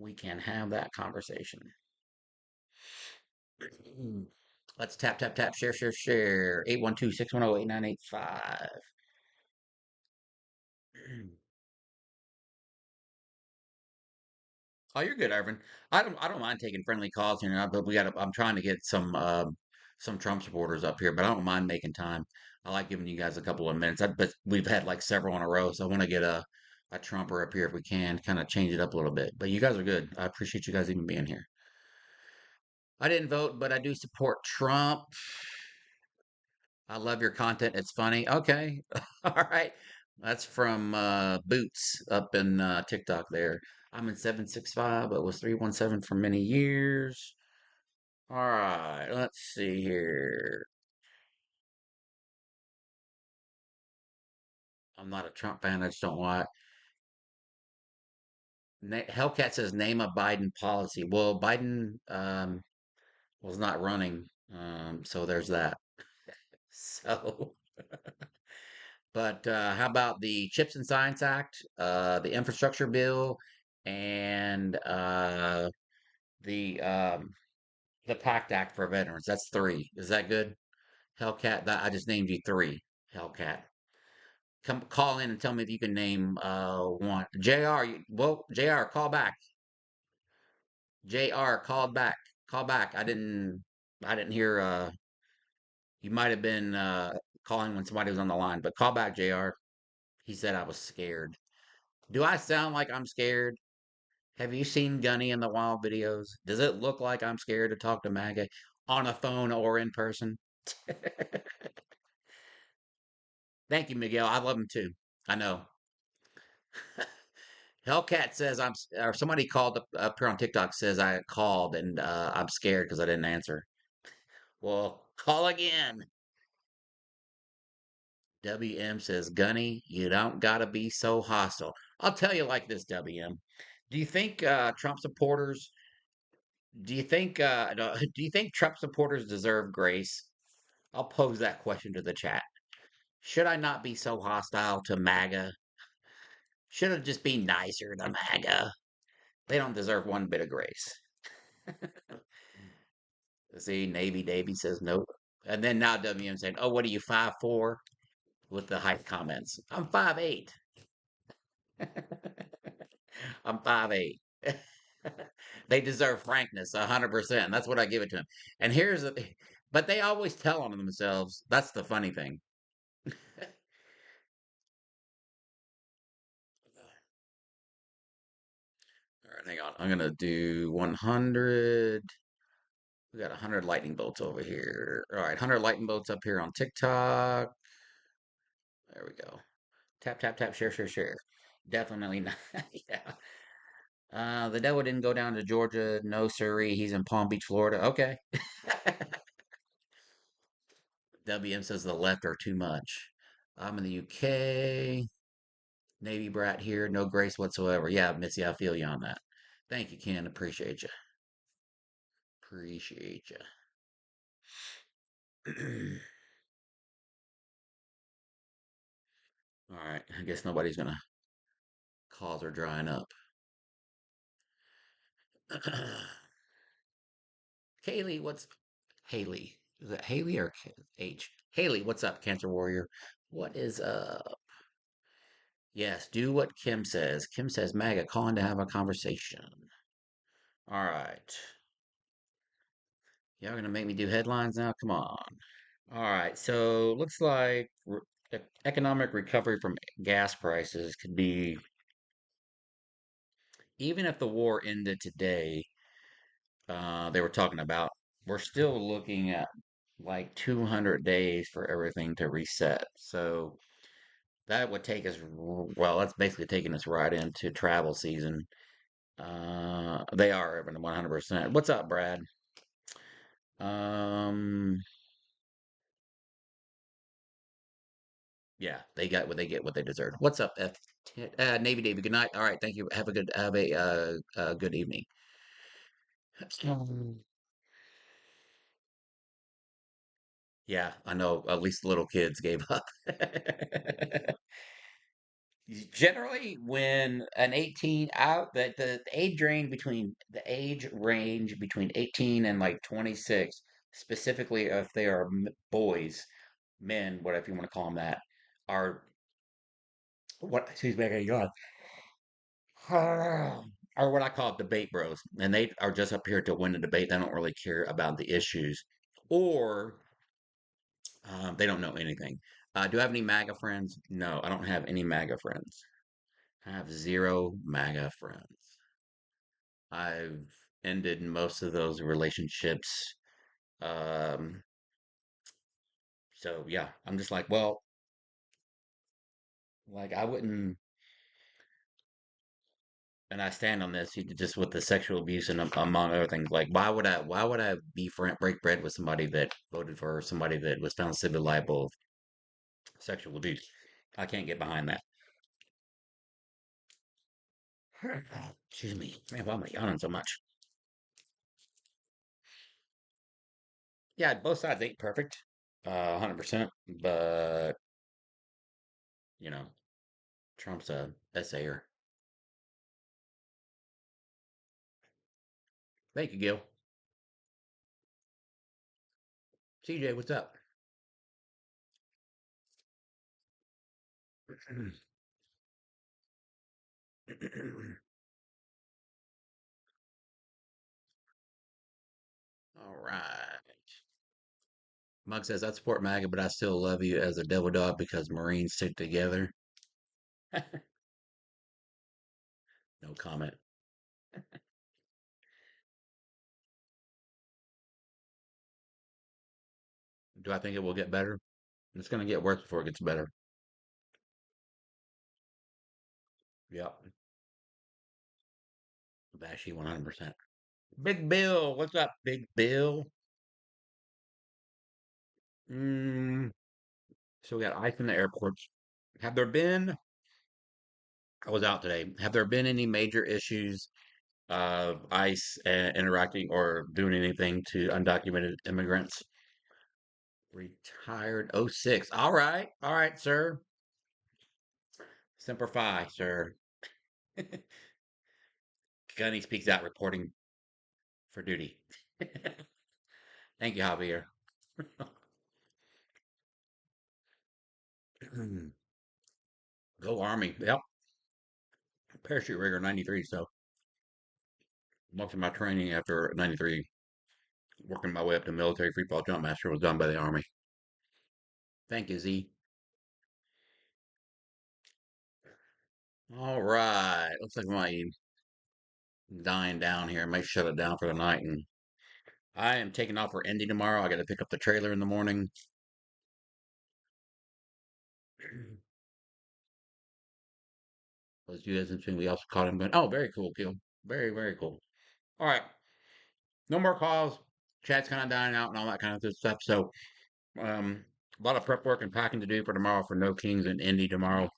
We can have that conversation. Let's tap, tap, tap, share, share, share. 812-610-8985. Oh, you're good, Irvin. I don't mind taking friendly calls here now, but I'm trying to get some Trump supporters up here, but I don't mind making time. I like giving you guys a couple of minutes. But we've had like several in a row, so I want to get a Trumper up here if we can, kind of change it up a little bit. But you guys are good. I appreciate you guys even being here. I didn't vote, but I do support Trump. I love your content. It's funny. Okay. All right. That's from Boots up in TikTok there. I'm in 765, but was 317 for many years. All right. Let's see here. I'm not a Trump fan. I just don't like. Hellcat says name a Biden policy. Well, Biden was not running. So there's that. So. But how about the Chips and Science Act, the infrastructure bill, and the PACT Act for veterans? That's three. Is that good? Hellcat, that I just named you three. Hellcat. Come call in and tell me if you can name one. JR, well, JR, call back. JR called back. Call back. I didn't hear you might have been calling when somebody was on the line, but call back, JR. He said I was scared. Do I sound like I'm scared? Have you seen Gunny in the wild videos? Does it look like I'm scared to talk to MAGA on a phone or in person? Thank you, Miguel. I love him too. I know. Hellcat says or somebody called up here on TikTok says I called and I'm scared because I didn't answer. Well, call again. WM says, Gunny, you don't gotta be so hostile. I'll tell you like this, WM. Do you think Trump supporters? Do you think no, do you think Trump supporters deserve grace? I'll pose that question to the chat. Should I not be so hostile to MAGA? Should I just be nicer to MAGA? They don't deserve one bit of grace. See, Navy Davy says nope. And then now WM saying, "Oh, what are you 5'4"? With the height comments. I'm 5'8". I'm 5'8". They deserve frankness 100%. That's what I give it to them. And here's the, but they always tell on themselves. That's the funny thing. All right, hang on. I'm gonna do 100. We got 100 lightning bolts over here. All right, 100 lightning bolts up here on TikTok. There we go. Tap, tap, tap, share, share, share. Definitely not. Yeah. The devil didn't go down to Georgia. No, sirree. He's in Palm Beach, Florida. Okay. WM says the left are too much. I'm in the UK. Navy brat here. No grace whatsoever. Yeah, Missy, I feel you on that. Thank you, Ken. Appreciate you. Appreciate you. All right. I guess nobody's going to calls are drying up. Kaylee, what's Haley? Is it Haley or H? Haley, what's up, Cancer Warrior? What is Yes, do what Kim says. Kim says, MAGA, calling to have a conversation. All right. Y'all gonna make me do headlines now? Come on. All right. So looks like economic recovery from gas prices could be, even if the war ended today, they were talking about, we're still looking at like 200 days for everything to reset. So that would take us, well, that's basically taking us right into travel season. They are urban 100%. What's up, Brad? Um, yeah, they got what they get, what they deserve. What's up, Navy Davy? Good night. All right, thank you. Have a good evening. Um, yeah, I know. At least the little kids gave up. Generally, when an 18 out, the age range between 18 and like 26, specifically if they are boys, men, whatever you want to call them, that are what? Excuse me, I got yawn. Are what I call debate bros, and they are just up here to win the debate. They don't really care about the issues, or they don't know anything. Do I have any MAGA friends? No, I don't have any MAGA friends. I have zero MAGA friends. I've ended most of those relationships. Um, so yeah, I'm just like, well, like I wouldn't, and I stand on this just with the sexual abuse and among other things. Like, why would I be break bread with somebody that voted for somebody that was found civilly liable of sexual abuse? I can't get behind that. Excuse me, man, why am I yawning so much? Yeah, both sides ain't perfect, 100%, but you know, Trump's a essayer. Thank you, Gil. CJ, what's up? All right. Mug says, I support MAGA, but I still love you as a devil dog because Marines stick together. No comment. Do I think it will get better? It's going to get worse before it gets better. Yep. Bashy 100%. Big Bill. What's up, Big Bill? So we got ice in the airports. Have there been, I was out today, have there been any major issues of ICE interacting or doing anything to undocumented immigrants? Retired '06. All right. All right, sir. Semper Fi, sir. Gunny speaks out reporting for duty. Thank you, Javier. Go Army. Yep. Parachute rigger 93. So most of my training after 93, working my way up to military free fall jump master, was done by the Army. Thank you, Z. All right. Looks like my dying down here. I might shut it down for the night. And I am taking off for Indy tomorrow. I got to pick up the trailer in the morning. Was you guys interesting? We also caught him going, oh, very cool, Kill. Very, very cool. All right. No more calls. Chat's kind of dying out and all that kind of good stuff. So, a lot of prep work and packing to do for tomorrow for No Kings and Indy tomorrow.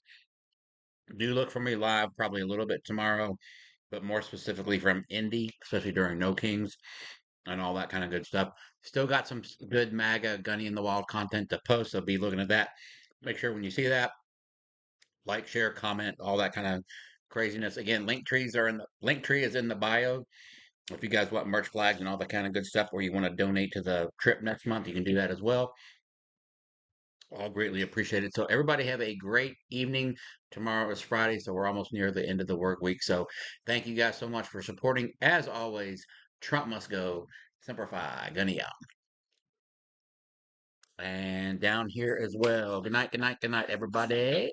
Do look for me live probably a little bit tomorrow, but more specifically from Indy, especially during No Kings and all that kind of good stuff. Still got some good MAGA Gunny in the Wild content to post, so be looking at that. Make sure when you see that, like, share, comment, all that kind of craziness. Again, link tree is in the bio. If you guys want merch flags and all that kind of good stuff, or you want to donate to the trip next month, you can do that as well. All greatly appreciated. So everybody have a great evening. Tomorrow is Friday, so we're almost near the end of the work week. So thank you guys so much for supporting. As always, Trump must go. Semper Fi. Gunny out. And down here as well. Good night, good night, good night, everybody.